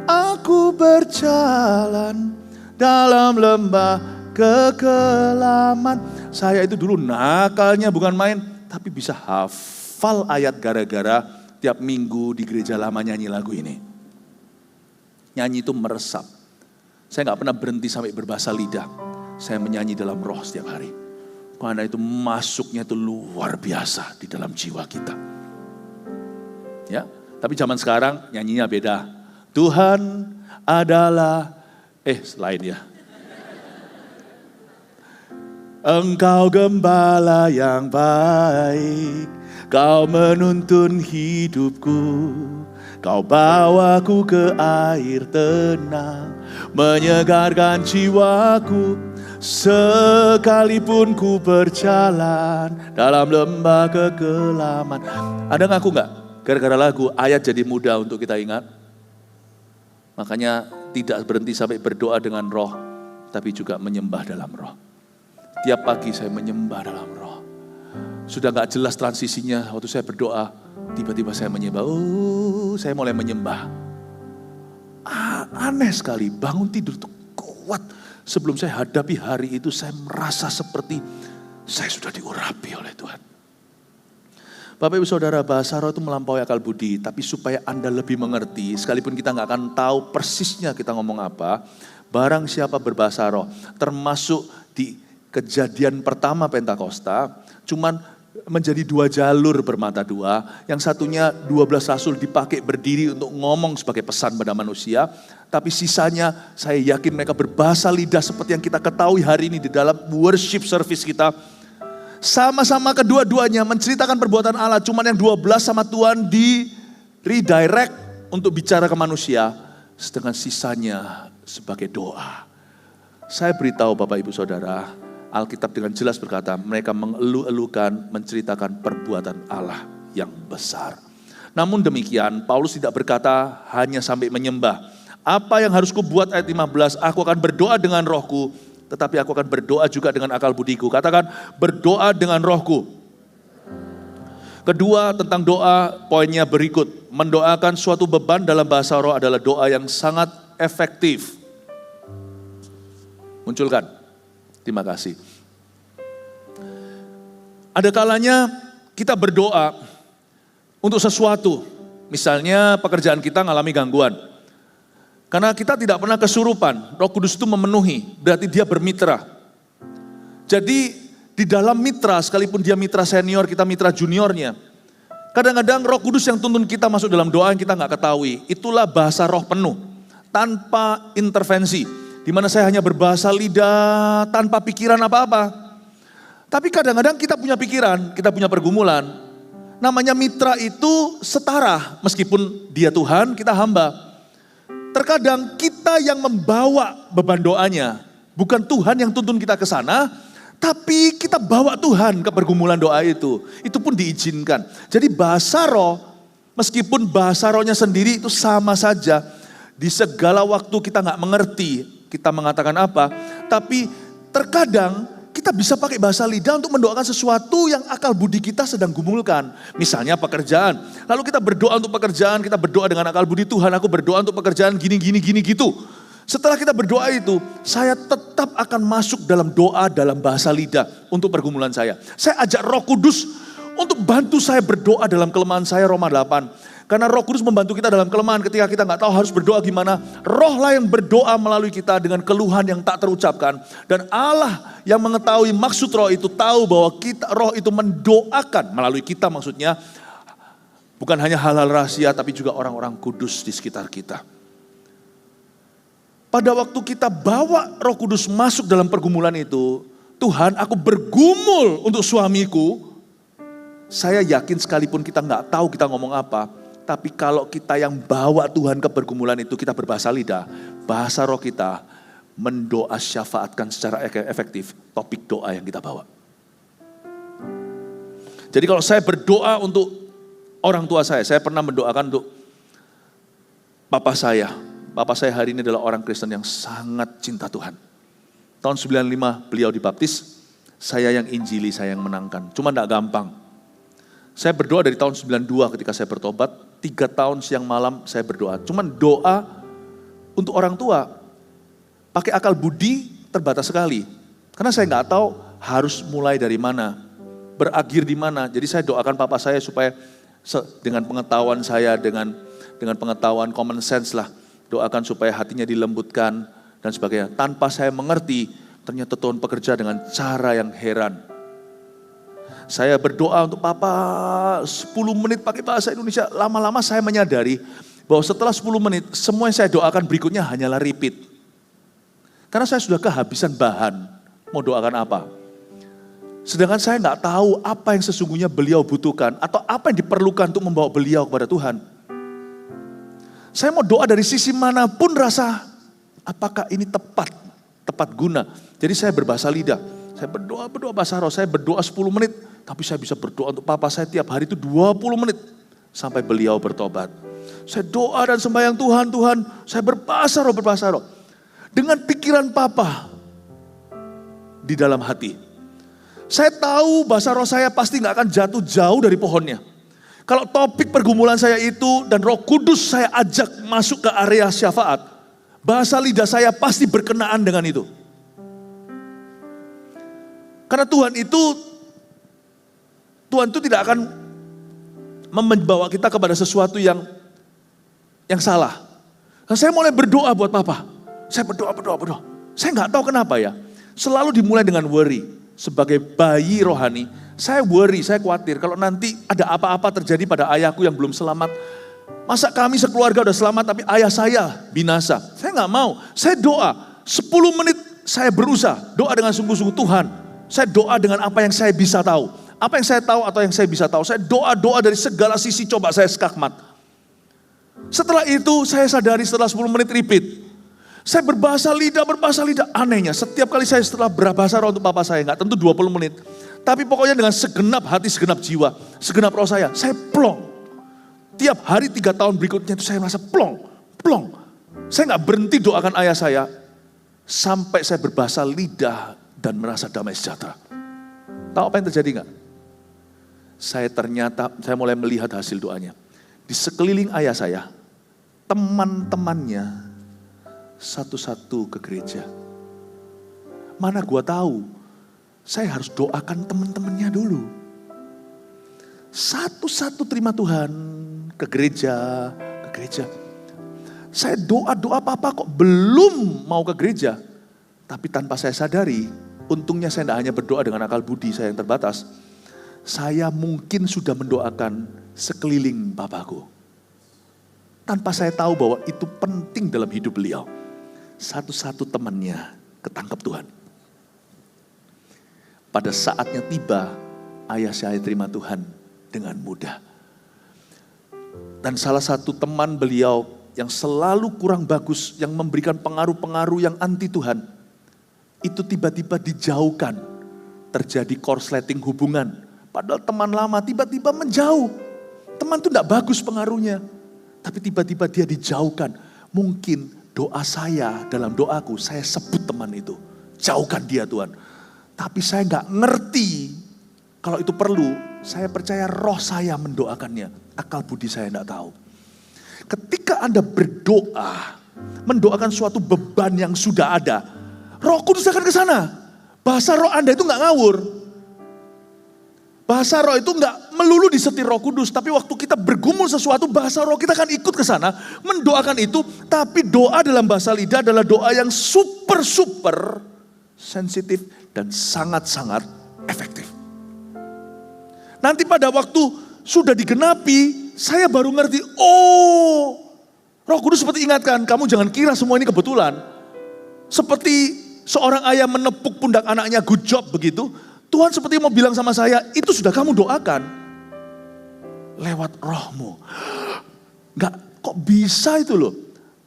aku berjalan dalam lembah kekelaman. Saya itu dulu nakalnya bukan main, tapi bisa hafal ayat gara-gara tiap minggu di gereja lama nyanyi lagu ini. Nyanyi itu meresap. Saya gak pernah berhenti sampai berbahasa lidah. Saya menyanyi dalam roh setiap hari. Karena itu masuknya itu luar biasa di dalam jiwa kita. Ya, tapi zaman sekarang nyanyinya beda. Tuhan adalah, lain ya. Engkau gembala yang baik, kau menuntun hidupku Kau bawaku ke air tenang, menyegarkan jiwaku. Sekalipun ku berjalan dalam lembah kekelaman. Ada ngaku gak? Gara-gara lagu ayat jadi mudah untuk kita ingat. Makanya tidak berhenti sampai berdoa dengan roh, tapi juga menyembah dalam roh. Tiap pagi saya menyembah dalam roh. Sudah gak jelas transisinya waktu saya berdoa, tiba-tiba saya menyembah. Saya mulai menyembah. Aneh sekali, bangun tidur tuh kuat. Sebelum saya hadapi hari itu, saya merasa seperti saya sudah diurapi oleh Tuhan. Bapak Ibu Saudara, bahasa roh itu melampaui akal budi, tapi supaya Anda lebih mengerti, sekalipun kita nggak akan tahu persisnya kita ngomong apa, barang siapa berbahasa roh, termasuk di kejadian pertama Pentakosta, cuman menjadi 2 jalur bermata 2, yang satunya 12 rasul dipakai berdiri untuk ngomong sebagai pesan pada manusia, tapi sisanya saya yakin mereka berbahasa lidah seperti yang kita ketahui hari ini di dalam worship service kita. Sama-sama kedua-duanya menceritakan perbuatan Allah, cuman yang 12 sama Tuhan di redirect untuk bicara ke manusia, sedangkan sisanya sebagai doa. Saya beritahu Bapak Ibu Saudara, Alkitab dengan jelas berkata, mereka mengeluh-elukan, menceritakan perbuatan Allah yang besar. Namun demikian, Paulus tidak berkata hanya sampai menyembah. Apa yang harus kubuat ayat 15, aku akan berdoa dengan rohku, tetapi aku akan berdoa juga dengan akal budiku. Katakan, berdoa dengan rohku. Kedua, tentang doa, poinnya berikut. Mendoakan suatu beban dalam bahasa roh adalah doa yang sangat efektif. Munculkan. Terima kasih. Ada kalanya kita berdoa untuk sesuatu. Misalnya pekerjaan kita ngalami gangguan. Karena kita tidak pernah kesurupan, Roh Kudus itu memenuhi, berarti dia bermitra. Jadi di dalam mitra, sekalipun dia mitra senior, kita mitra juniornya. Kadang-kadang Roh Kudus yang tuntun kita masuk dalam doa yang kita nggak ketahui. Itulah bahasa roh penuh, tanpa intervensi. Di mana saya hanya berbahasa lidah, tanpa pikiran apa-apa. Tapi kadang-kadang kita punya pikiran, kita punya pergumulan. Namanya mitra itu setara, meskipun dia Tuhan, kita hamba. Terkadang kita yang membawa beban doanya, bukan Tuhan yang tuntun kita ke sana, tapi kita bawa Tuhan ke pergumulan doa itu. Itu pun diizinkan. Jadi bahasa roh, meskipun bahasa rohnya sendiri itu sama saja. Di segala waktu kita nggak mengerti, kita mengatakan apa, tapi terkadang kita bisa pakai bahasa lidah untuk mendoakan sesuatu yang akal budi kita sedang gumulkan. Misalnya pekerjaan. Lalu kita berdoa untuk pekerjaan, kita berdoa dengan akal budi, Tuhan aku berdoa untuk pekerjaan gini gitu. Setelah kita berdoa itu, saya tetap akan masuk dalam doa dalam bahasa lidah untuk pergumulan saya. Saya ajak Roh Kudus untuk bantu saya berdoa dalam kelemahan saya, Roma 8. Karena Roh Kudus membantu kita dalam kelemahan ketika kita nggak tahu harus berdoa gimana. Roh lah yang berdoa melalui kita dengan keluhan yang tak terucapkan. Dan Allah yang mengetahui maksud roh itu tahu bahwa kita, roh itu mendoakan melalui kita maksudnya. Bukan hanya hal-hal rahasia tapi juga orang-orang kudus di sekitar kita. Pada waktu kita bawa Roh Kudus masuk dalam pergumulan itu, Tuhan aku bergumul untuk suamiku. Saya yakin sekalipun kita nggak tahu kita ngomong apa, tapi kalau kita yang bawa Tuhan ke pergumulan itu, kita berbahasa lidah, bahasa roh kita mendoa syafaatkan secara efektif topik doa yang kita bawa. Jadi kalau saya berdoa untuk orang tua saya pernah mendoakan untuk papa saya. Papa saya hari ini adalah orang Kristen yang sangat cinta Tuhan. Tahun 95 beliau dibaptis, saya yang injili, saya yang menangkan. Cuma enggak gampang. Saya berdoa dari tahun 92 ketika saya bertobat, 3 tahun siang malam saya berdoa. Cuman doa untuk orang tua, pakai akal budi terbatas sekali. Karena saya nggak tahu harus mulai dari mana, berakhir di mana. Jadi saya doakan papa saya supaya dengan pengetahuan saya, dengan pengetahuan common sense lah, doakan supaya hatinya dilembutkan dan sebagainya. Tanpa saya mengerti, ternyata Tuhan bekerja dengan cara yang heran. Saya berdoa untuk papa 10 menit pakai bahasa Indonesia. Lama-lama saya menyadari bahwa setelah 10 menit, semua yang saya doakan berikutnya hanyalah repeat. Karena saya sudah kehabisan bahan, mau doakan apa. Sedangkan saya nggak tahu apa yang sesungguhnya beliau butuhkan. Atau apa yang diperlukan untuk membawa beliau kepada Tuhan. Saya mau doa dari sisi manapun rasa, apakah ini tepat guna. Jadi saya berbahasa lidah. Saya berdoa bahasa roh, saya berdoa 10 menit. Tapi saya bisa berdoa untuk papa saya tiap hari itu 20 menit. Sampai beliau bertobat. Saya doa dan sembahyang Tuhan, saya berbahasa roh. Dengan pikiran papa di dalam hati. Saya tahu bahasa roh saya pasti gak akan jatuh jauh dari pohonnya. Kalau topik pergumulan saya itu dan Roh Kudus saya ajak masuk ke area syafaat, bahasa lidah saya pasti berkenaan dengan itu. Karena Tuhan itu tidak akan membawa kita kepada sesuatu yang salah. Nah, saya mulai berdoa buat papa. Saya berdoa. Saya nggak tahu kenapa ya. Selalu dimulai dengan worry. Sebagai bayi rohani, saya worry, saya khawatir kalau nanti ada apa-apa terjadi pada ayahku yang belum selamat. Masa kami sekeluarga udah selamat tapi ayah saya binasa. Saya nggak mau. Saya doa 10 menit saya berusaha doa dengan sungguh-sungguh. Tuhan, saya doa dengan apa yang saya bisa tahu. Apa yang saya tahu atau yang saya bisa tahu. Saya doa dari segala sisi, coba saya skakmat. Setelah itu saya sadari setelah 10 menit repeat. Saya berbahasa lidah. Anehnya setiap kali saya setelah berbahasa roh untuk papa saya, nggak tentu 20 menit. Tapi pokoknya dengan segenap hati, segenap jiwa, segenap roh saya plong. Tiap hari 3 tahun berikutnya itu saya merasa plong. Saya nggak berhenti doakan ayah saya. Sampai saya berbahasa lidah dan merasa damai sejahtera. Tahu apa yang terjadi nggak? Saya mulai melihat hasil doanya. Di sekeliling ayah saya, teman-temannya satu-satu ke gereja. Mana gua tahu, saya harus doakan teman-temannya dulu. Satu-satu terima Tuhan, ke gereja. Saya doa papa kok belum mau ke gereja. Tapi tanpa saya sadari, untungnya saya tidak hanya berdoa dengan akal budi saya yang terbatas. Saya mungkin sudah mendoakan sekeliling papaku. Tanpa saya tahu bahwa itu penting dalam hidup beliau. Satu-satu temannya ketangkep Tuhan. Pada saatnya tiba, ayah saya terima Tuhan dengan mudah. Dan salah satu teman beliau yang selalu kurang bagus, yang memberikan pengaruh-pengaruh yang anti Tuhan, itu tiba-tiba dijauhkan. Terjadi korsleting hubungan. Padahal teman lama tiba-tiba menjauh. Teman itu tidak bagus pengaruhnya. Tapi tiba-tiba dia dijauhkan. Mungkin doa saya dalam doaku, saya sebut teman itu. Jauhkan dia Tuhan. Tapi saya nggak ngerti kalau itu perlu. Saya percaya roh saya mendoakannya. Akal budi saya nggak tahu. Ketika Anda berdoa, mendoakan suatu beban yang sudah ada, Roh Kudus akan ke sana. Bahasa roh Anda itu nggak ngawur. Bahasa roh itu nggak melulu disetir Roh Kudus, tapi waktu kita bergumul sesuatu, bahasa roh kita akan ikut ke sana, mendoakan itu. Tapi doa dalam bahasa lidah adalah doa yang super sensitif dan sangat efektif. Nanti pada waktu sudah digenapi, saya baru ngerti, oh, Roh Kudus seperti ingatkan, kamu jangan kira semua ini kebetulan. Seperti seorang ayah menepuk pundak anaknya, good job begitu. Tuhan seperti mau bilang sama saya, itu sudah kamu doakan. Lewat rohmu. Kok bisa itu loh.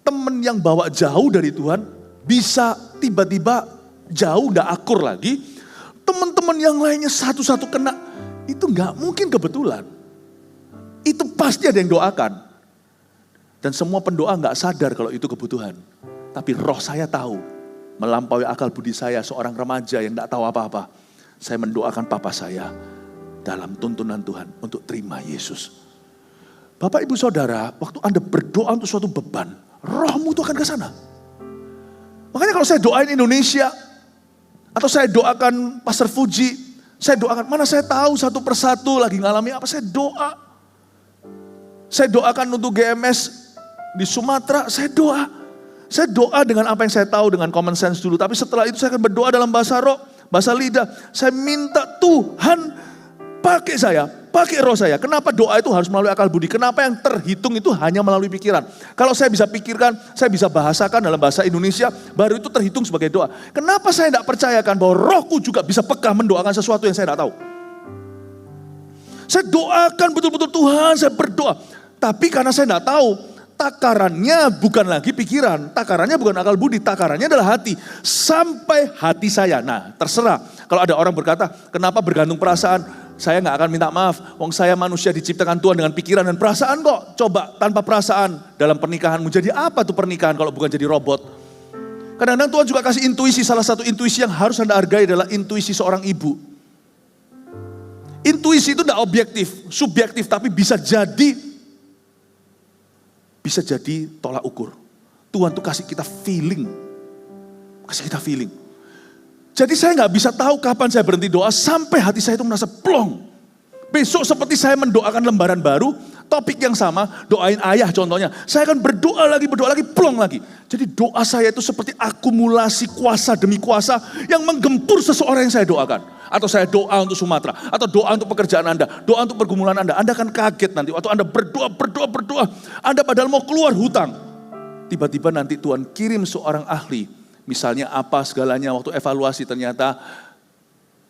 Temen yang bawa jauh dari Tuhan, bisa tiba-tiba jauh, gak akur lagi. Teman-teman yang lainnya satu-satu kena, itu gak mungkin kebetulan. Itu pasti ada yang doakan. Dan semua pendoa gak sadar kalau itu kebutuhan. Tapi roh saya tahu, melampaui akal budi saya, seorang remaja yang gak tahu apa-apa. Saya mendoakan papa saya dalam tuntunan Tuhan untuk terima Yesus. Bapak ibu saudara, waktu Anda berdoa untuk suatu beban, rohmu itu akan ke sana. Makanya kalau saya doain Indonesia, atau saya doakan Pastor Fuji, saya doakan, mana saya tahu satu persatu lagi ngalami apa, saya doa. Saya doakan untuk GMS di Sumatera, saya doa. Saya doa dengan apa yang saya tahu, dengan common sense dulu. Tapi setelah itu saya akan berdoa dalam bahasa roh, bahasa lidah. Saya minta Tuhan pakai saya, pakai roh saya. Kenapa doa itu harus melalui akal budi? Kenapa yang terhitung itu hanya melalui pikiran? Kalau saya bisa pikirkan, saya bisa bahasakan dalam bahasa Indonesia, baru itu terhitung sebagai doa. Kenapa saya tidak percayakan bahwa rohku juga bisa peka mendoakan sesuatu yang saya tidak tahu? Saya doakan betul-betul Tuhan, saya berdoa. Tapi karena saya tidak tahu, takarannya bukan lagi pikiran, takarannya bukan akal budi, takarannya adalah hati. Sampai hati saya. Nah, terserah. Kalau ada orang berkata, kenapa bergantung perasaan? Saya nggak akan minta maaf. Wong saya manusia diciptakan Tuhan dengan pikiran dan perasaan kok. Coba tanpa perasaan dalam pernikahanmu. Jadi apa tuh pernikahan kalau bukan jadi robot? Kadang-kadang Tuhan juga kasih intuisi. Salah satu intuisi yang harus Anda hargai adalah intuisi seorang ibu. Intuisi itu tidak objektif, subjektif, tapi bisa jadi tolak ukur. Tuhan tuh kasih kita feeling. Jadi saya nggak bisa tahu kapan saya berhenti doa sampai hati saya itu merasa plong. Besok seperti saya mendoakan lembaran baru, topik yang sama, doain ayah contohnya. Saya akan berdoa lagi, plong lagi. Jadi doa saya itu seperti akumulasi kuasa demi kuasa yang menggempur seseorang yang saya doakan. Atau saya doa untuk Sumatera, atau doa untuk pekerjaan Anda, doa untuk pergumulan Anda. Anda akan kaget nanti waktu Anda berdoa. Anda padahal mau keluar hutang. Tiba-tiba nanti Tuhan kirim seorang ahli. Misalnya apa segalanya, waktu evaluasi ternyata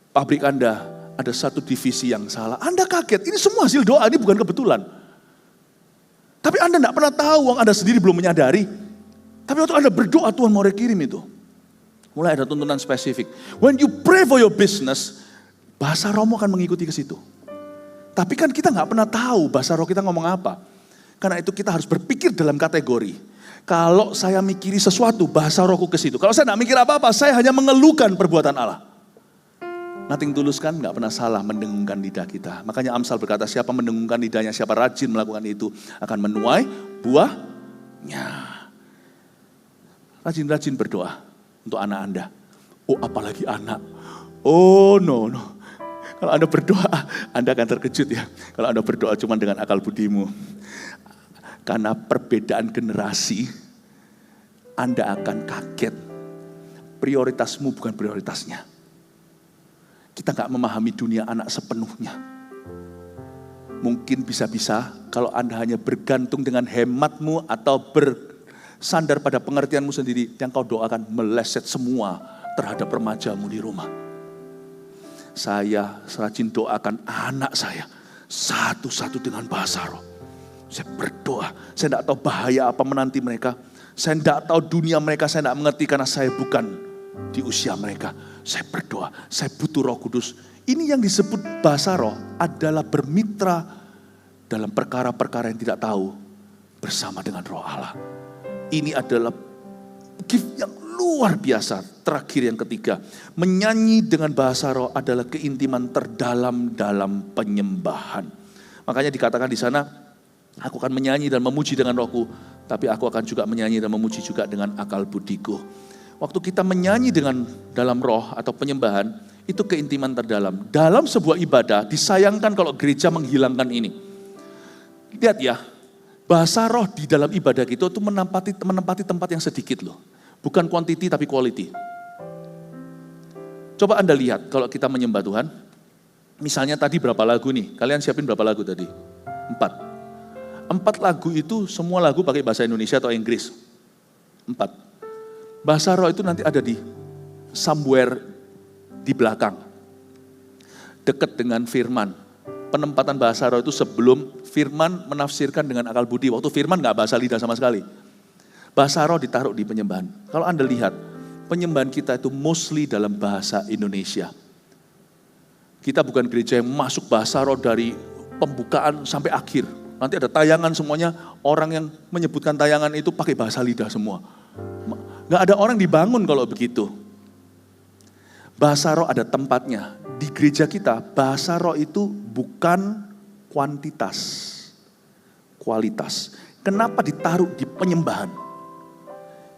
pabrik Anda ada satu divisi yang salah. Anda kaget, ini semua hasil doa, ini bukan kebetulan. Tapi Anda tidak pernah tahu, Anda sendiri belum menyadari. Tapi waktu Anda berdoa, Tuhan mau kirim itu. Mulai ada tuntunan spesifik. When you pray for your business, bahasa rohmu akan mengikuti ke situ. Tapi kan kita nggak pernah tahu bahasa roh kita ngomong apa. Karena itu kita harus berpikir dalam kategori. Kalau saya mikiri sesuatu, bahasa rohku ke situ. Kalau saya nggak mikir apa-apa, saya hanya mengeluhkan perbuatan Allah. Nothing tulus kan nggak pernah salah mendengungkan lidah kita. Makanya Amsal berkata, siapa mendengungkan lidahnya, siapa rajin melakukan itu, akan menuai buahnya. Rajin-rajin berdoa. Untuk anak Anda. Oh apalagi anak. Oh no. Kalau Anda berdoa, Anda akan terkejut ya. Kalau Anda berdoa cuma dengan akal budimu. Karena perbedaan generasi, Anda akan kaget. Prioritasmu bukan prioritasnya. Kita gak memahami dunia anak sepenuhnya. Mungkin bisa-bisa kalau Anda hanya bergantung dengan hematmu atau bersandar pada pengertianmu sendiri, yang kau doakan meleset semua terhadap remajamu di rumah. Saya rajin doakan anak saya satu-satu dengan bahasa roh. Saya berdoa, saya tidak tahu bahaya apa menanti mereka. Saya tidak tahu dunia mereka, saya tidak mengerti karena saya bukan di usia mereka. Saya berdoa, saya butuh Roh Kudus. Ini yang disebut bahasa roh adalah bermitra dalam perkara-perkara yang tidak tahu bersama dengan Roh Allah. Ini adalah gift yang luar biasa. Terakhir yang ketiga, menyanyi dengan bahasa roh adalah keintiman terdalam dalam penyembahan. Makanya dikatakan di sana, aku akan menyanyi dan memuji dengan rohku, tapi aku akan juga menyanyi dan memuji juga dengan akal budiku. Waktu kita menyanyi dengan dalam roh atau penyembahan, itu keintiman terdalam. Dalam sebuah ibadah, disayangkan kalau gereja menghilangkan ini. Lihat ya, bahasa roh di dalam ibadah kita itu menempati tempat yang sedikit loh. Bukan quantity tapi quality. Coba Anda lihat kalau kita menyembah Tuhan. Misalnya tadi berapa lagu nih? Kalian siapin berapa lagu tadi? 4 lagu itu semua lagu pakai bahasa Indonesia atau Inggris? 4. Bahasa roh itu nanti ada di somewhere di belakang. Dekat dengan firman. Penempatan bahasa roh itu sebelum firman menafsirkan dengan akal budi. Waktu firman gak bahasa lidah sama sekali. Bahasa roh ditaruh di penyembahan. Kalau Anda lihat, penyembahan kita itu mostly dalam bahasa Indonesia. Kita bukan gereja yang masuk bahasa roh dari pembukaan sampai akhir. Nanti ada tayangan semuanya, orang yang menyebutkan tayangan itu pakai bahasa lidah semua. Gak ada orang dibangun kalau begitu. Bahasa roh ada tempatnya. Di gereja kita, bahasa roh itu bukan kuantitas, kualitas. Kenapa ditaruh di penyembahan?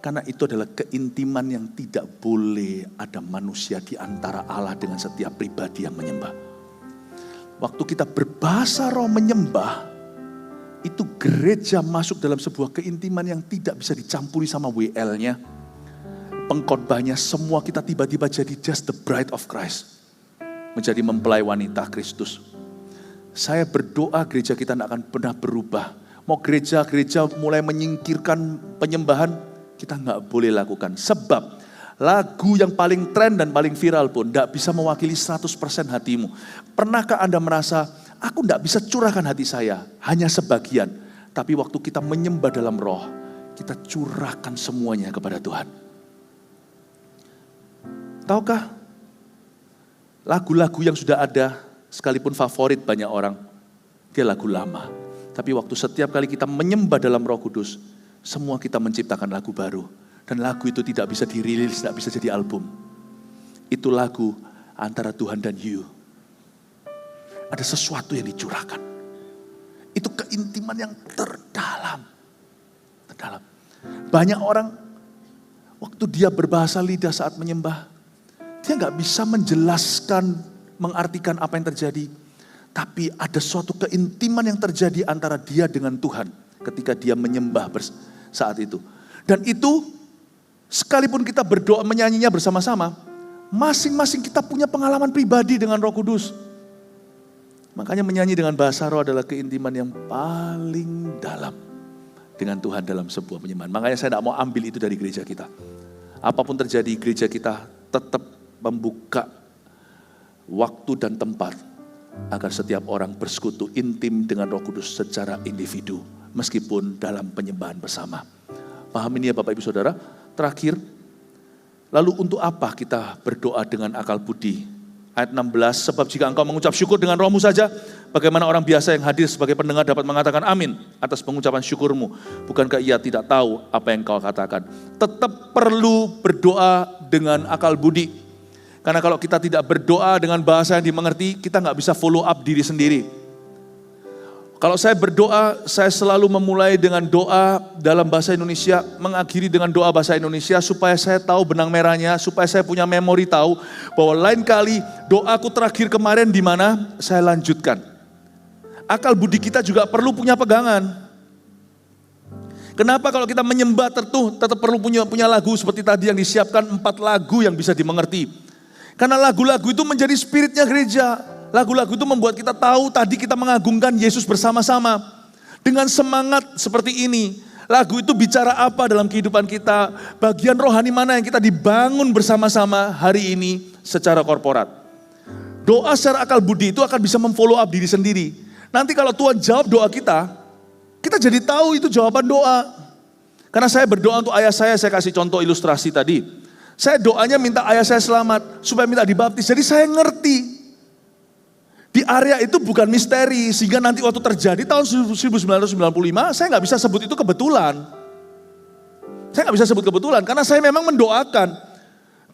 Karena itu adalah keintiman yang tidak boleh ada manusia di antara Allah dengan setiap pribadi yang menyembah. Waktu kita berbahasa roh menyembah, itu gereja masuk dalam sebuah keintiman yang tidak bisa dicampuri sama WL-nya. Pengkhotbahnya semua kita tiba-tiba jadi just the bride of Christ. Menjadi mempelai wanita Kristus. Saya berdoa gereja kita tidak akan pernah berubah. Mau gereja-gereja mulai menyingkirkan penyembahan, kita nggak boleh lakukan. Sebab lagu yang paling tren dan paling viral pun tidak bisa mewakili 100% hatimu. Pernahkah Anda merasa, aku tidak bisa curahkan hati saya, hanya sebagian. Tapi waktu kita menyembah dalam roh, kita curahkan semuanya kepada Tuhan. Tahukah, lagu-lagu yang sudah ada, sekalipun favorit banyak orang, dia lagu lama. Tapi waktu setiap kali kita menyembah dalam Roh Kudus, semua kita menciptakan lagu baru. Dan lagu itu tidak bisa dirilis, tidak bisa jadi album. Itu lagu antara Tuhan dan you. Ada sesuatu yang dicurahkan. Itu keintiman yang terdalam. Banyak orang, waktu dia berbahasa lidah saat menyembah, dia gak bisa menjelaskan, mengartikan apa yang terjadi. Tapi ada suatu keintiman yang terjadi antara dia dengan Tuhan ketika dia menyembah saat itu. Dan itu, sekalipun kita berdoa menyanyinya bersama-sama, masing-masing kita punya pengalaman pribadi dengan Roh Kudus. Makanya menyanyi dengan bahasa roh adalah keintiman yang paling dalam dengan Tuhan dalam sebuah penyembahan. Makanya saya tidak mau ambil itu dari gereja kita. Apapun terjadi, gereja kita tetap membuka waktu dan tempat agar setiap orang bersekutu intim dengan Roh Kudus secara individu, meskipun dalam penyembahan bersama. Paham ini ya Bapak Ibu Saudara? Terakhir, lalu untuk apa kita berdoa dengan akal budi? Ayat 16, sebab jika engkau mengucap syukur dengan rohmu saja, bagaimana orang biasa yang hadir sebagai pendengar dapat mengatakan amin atas pengucapan syukurmu? Bukankah ia tidak tahu apa yang kau katakan? Tetap perlu berdoa dengan akal budi. Karena kalau kita tidak berdoa dengan bahasa yang dimengerti, kita nggak bisa follow up diri sendiri. Kalau saya berdoa, saya selalu memulai dengan doa dalam bahasa Indonesia, mengakhiri dengan doa bahasa Indonesia supaya saya tahu benang merahnya, supaya saya punya memori tahu bahwa lain kali doaku terakhir kemarin di mana saya lanjutkan. Akal budi kita juga perlu punya pegangan. Kenapa kalau kita menyembah tetap perlu punya lagu seperti tadi yang disiapkan 4 lagu yang bisa dimengerti. Karena lagu-lagu itu menjadi spiritnya gereja. Lagu-lagu itu membuat kita tahu tadi kita mengagungkan Yesus bersama-sama. Dengan semangat seperti ini. Lagu itu bicara apa dalam kehidupan kita. Bagian rohani mana yang kita dibangun bersama-sama hari ini secara korporat. Doa secara akal budi itu akan bisa memfollow up diri sendiri. Nanti kalau Tuhan jawab doa kita jadi tahu itu jawaban doa. Karena saya berdoa untuk ayah saya kasih contoh ilustrasi tadi. Saya doanya minta ayah saya selamat, supaya minta dibaptis. Jadi saya ngerti. Di area itu bukan misteri, sehingga nanti waktu terjadi tahun 1995, saya nggak bisa sebut itu kebetulan. Saya nggak bisa sebut kebetulan, karena saya memang mendoakan.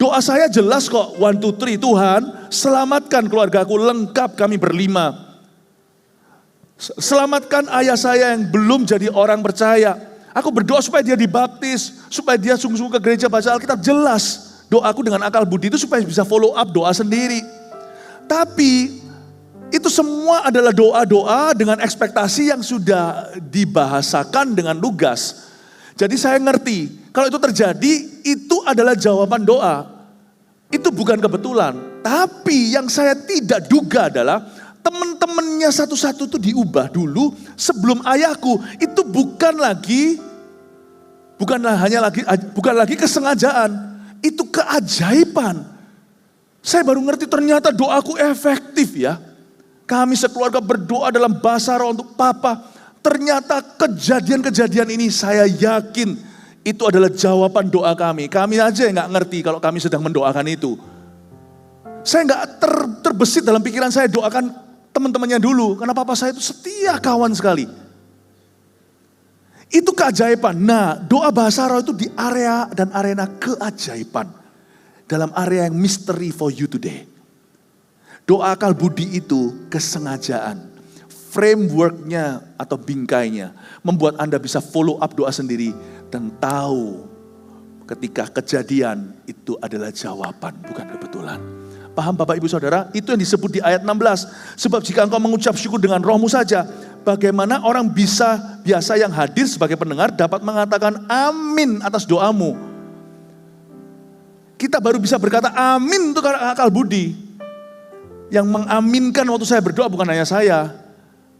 Doa saya jelas kok, 1, 2, 3, Tuhan selamatkan keluargaku lengkap kami berlima. Selamatkan ayah saya yang belum jadi orang percaya. Aku berdoa supaya dia dibaptis, supaya dia sungguh-sungguh ke gereja baca Alkitab. Jelas doaku dengan akal budi itu supaya bisa follow up doa sendiri. Tapi itu semua adalah doa-doa dengan ekspektasi yang sudah dibahasakan dengan lugas. Jadi saya ngerti, kalau itu terjadi, itu adalah jawaban doa. Itu bukan kebetulan. Tapi yang saya tidak duga adalah teman-temannya satu-satu itu diubah dulu sebelum ayahku. Itu bukan lagi kesengajaan. Itu keajaiban. Saya baru ngerti ternyata doaku efektif ya. Kami sekeluarga berdoa dalam bahasa roh untuk papa. Ternyata kejadian-kejadian ini saya yakin itu adalah jawaban doa kami. Kami aja yang gak ngerti kalau kami sedang mendoakan itu. Saya gak terbesit dalam pikiran saya doakan teman-temannya dulu. Karena papa saya itu setia kawan sekali. Itu keajaiban. Nah, doa bahasa roh itu di area dan arena keajaiban. Dalam area yang mystery for you today. Doa akal budi itu kesengajaan. Frameworknya atau bingkainya. Membuat Anda bisa follow up doa sendiri. Dan tahu ketika kejadian itu adalah jawaban, bukan kebetulan. Paham Bapak Ibu Saudara? Itu yang disebut di ayat 16. Sebab jika engkau mengucap syukur dengan rohmu saja. Bagaimana orang biasa yang hadir sebagai pendengar dapat mengatakan amin atas doamu. Kita baru bisa berkata amin untuk akal budi. Yang mengaminkan waktu saya berdoa bukan hanya saya.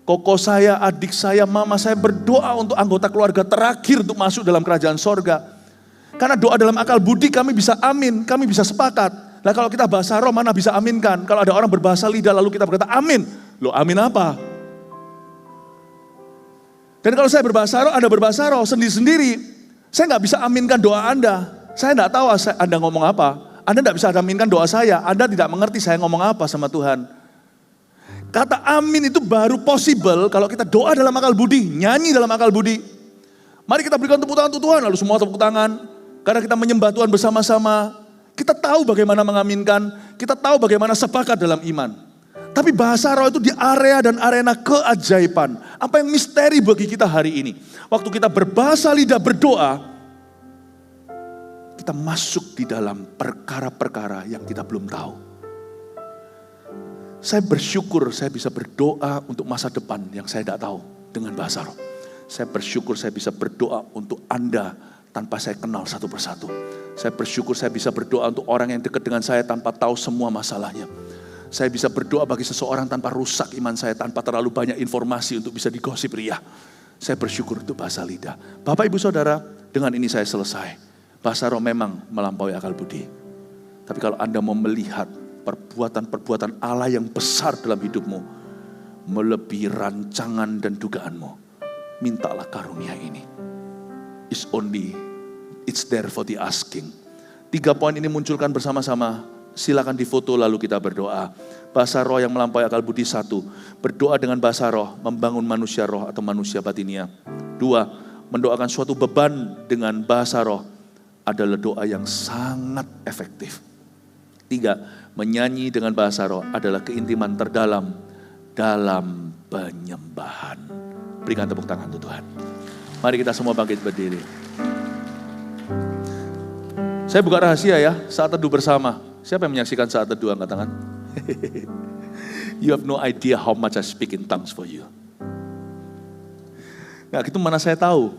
Koko saya, adik saya, mama saya berdoa untuk anggota keluarga terakhir untuk masuk dalam kerajaan sorga. Karena doa dalam akal budi kami bisa amin, kami bisa sepakat. Nah kalau kita bahasa roh mana bisa aminkan? Kalau ada orang berbahasa lidah lalu kita berkata amin. Loh amin apa? Dan kalau saya berbahasa roh, Anda berbahasa roh sendiri-sendiri, saya nggak bisa aminkan doa Anda. Saya nggak tahu Anda ngomong apa. Anda nggak bisa aminkan doa saya. Anda tidak mengerti saya ngomong apa sama Tuhan. Kata amin itu baru possible kalau kita doa dalam akal budi, nyanyi dalam akal budi. Mari kita berikan tepuk tangan untuk Tuhan, lalu semua tepuk tangan. Karena kita menyembah Tuhan bersama-sama. Kita tahu bagaimana mengaminkan, kita tahu bagaimana sepakat dalam iman. Tapi bahasa roh itu di area dan arena keajaiban. Apa yang misteri bagi kita hari ini. Waktu kita berbahasa lidah berdoa, kita masuk di dalam perkara-perkara yang kita belum tahu. Saya bersyukur saya bisa berdoa untuk masa depan yang saya tidak tahu dengan bahasa roh. Saya bersyukur saya bisa berdoa untuk Anda tanpa saya kenal satu persatu. Saya bersyukur saya bisa berdoa untuk orang yang dekat dengan saya tanpa tahu semua masalahnya. Saya bisa berdoa bagi seseorang tanpa rusak iman saya, tanpa terlalu banyak informasi untuk bisa digosip ria. Saya bersyukur untuk bahasa lidah. Bapak Ibu Saudara, dengan ini saya selesai. Bahasa roh memang melampaui akal budi. Tapi kalau Anda mau melihat perbuatan-perbuatan Allah yang besar dalam hidupmu, melebihi rancangan dan dugaanmu, mintalah karunia ini. It's there for the asking. 3 poin ini munculkan bersama-sama. Silakan difoto lalu kita berdoa. Bahasa roh yang melampaui akal budi 1. Berdoa dengan bahasa roh, membangun manusia roh atau manusia batinia. 2. Mendoakan suatu beban dengan bahasa roh adalah doa yang sangat efektif. 3. Menyanyi dengan bahasa roh adalah keintiman terdalam dalam penyembahan. Berikan tepuk tangan untuk Tuhan. Mari kita semua bangkit berdiri. Saya buka rahasia ya, saat teduh bersama. Siapa yang menyaksikan saat teduh, angkat tangan? You have no idea how much I speak in tongues for you. Nah, itu mana saya tahu.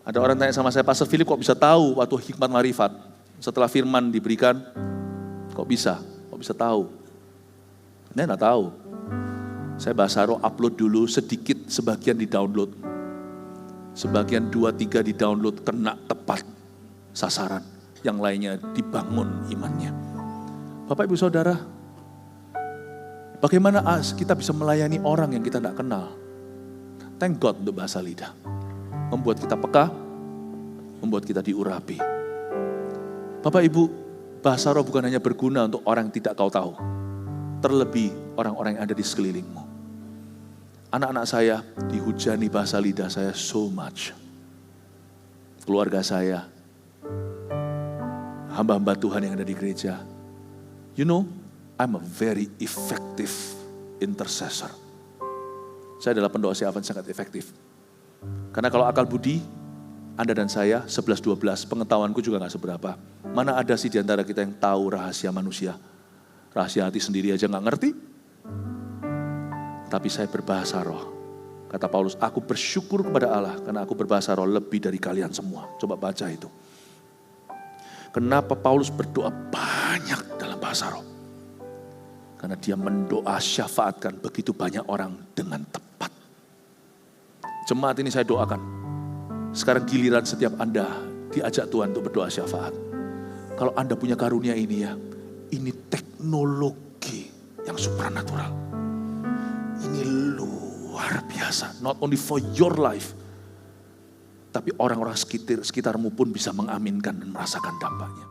Ada orang tanya sama saya, Pastor Philip kok bisa tahu waktu hikmat marifat? Setelah firman diberikan, kok bisa tahu? Saya enggak tahu. Saya bahasa roh upload dulu sedikit, sebagian di download. Sebagian 2-3 di download, kena tepat sasaran. Yang lainnya dibangun imannya. Bapak Ibu Saudara, bagaimana kita bisa melayani orang yang kita tidak kenal? Thank God untuk bahasa lidah. Membuat kita peka, membuat kita diurapi. Bapak Ibu, bahasa roh bukan hanya berguna untuk orang yang tidak kau tahu. Terlebih orang-orang yang ada di sekelilingmu. Anak-anak saya dihujani bahasa lidah saya so much. Keluarga saya, hamba-hamba Tuhan yang ada di gereja. You know, I'm a very effective intercessor. Saya adalah pendoa yang sangat efektif. Karena kalau akal budi, Anda dan saya 11-12, pengetahuanku juga gak seberapa. Mana ada sih di antara kita yang tahu rahasia manusia? Rahasia hati sendiri aja gak ngerti. Tapi saya berbahasa roh. Kata Paulus, aku bersyukur kepada Allah karena aku berbahasa roh lebih dari kalian semua. Coba baca itu. Kenapa Paulus berdoa banyak dalam bahasa roh? Karena dia mendoa syafaatkan begitu banyak orang dengan tepat. Jemaat ini saya doakan. Sekarang giliran setiap Anda diajak Tuhan untuk berdoa syafaat. Kalau Anda punya karunia ini ya, ini teknologi yang supranatural. Ini luar biasa. Not only for your life, tapi orang-orang sekitarmu pun bisa mengaminkan dan merasakan dampaknya.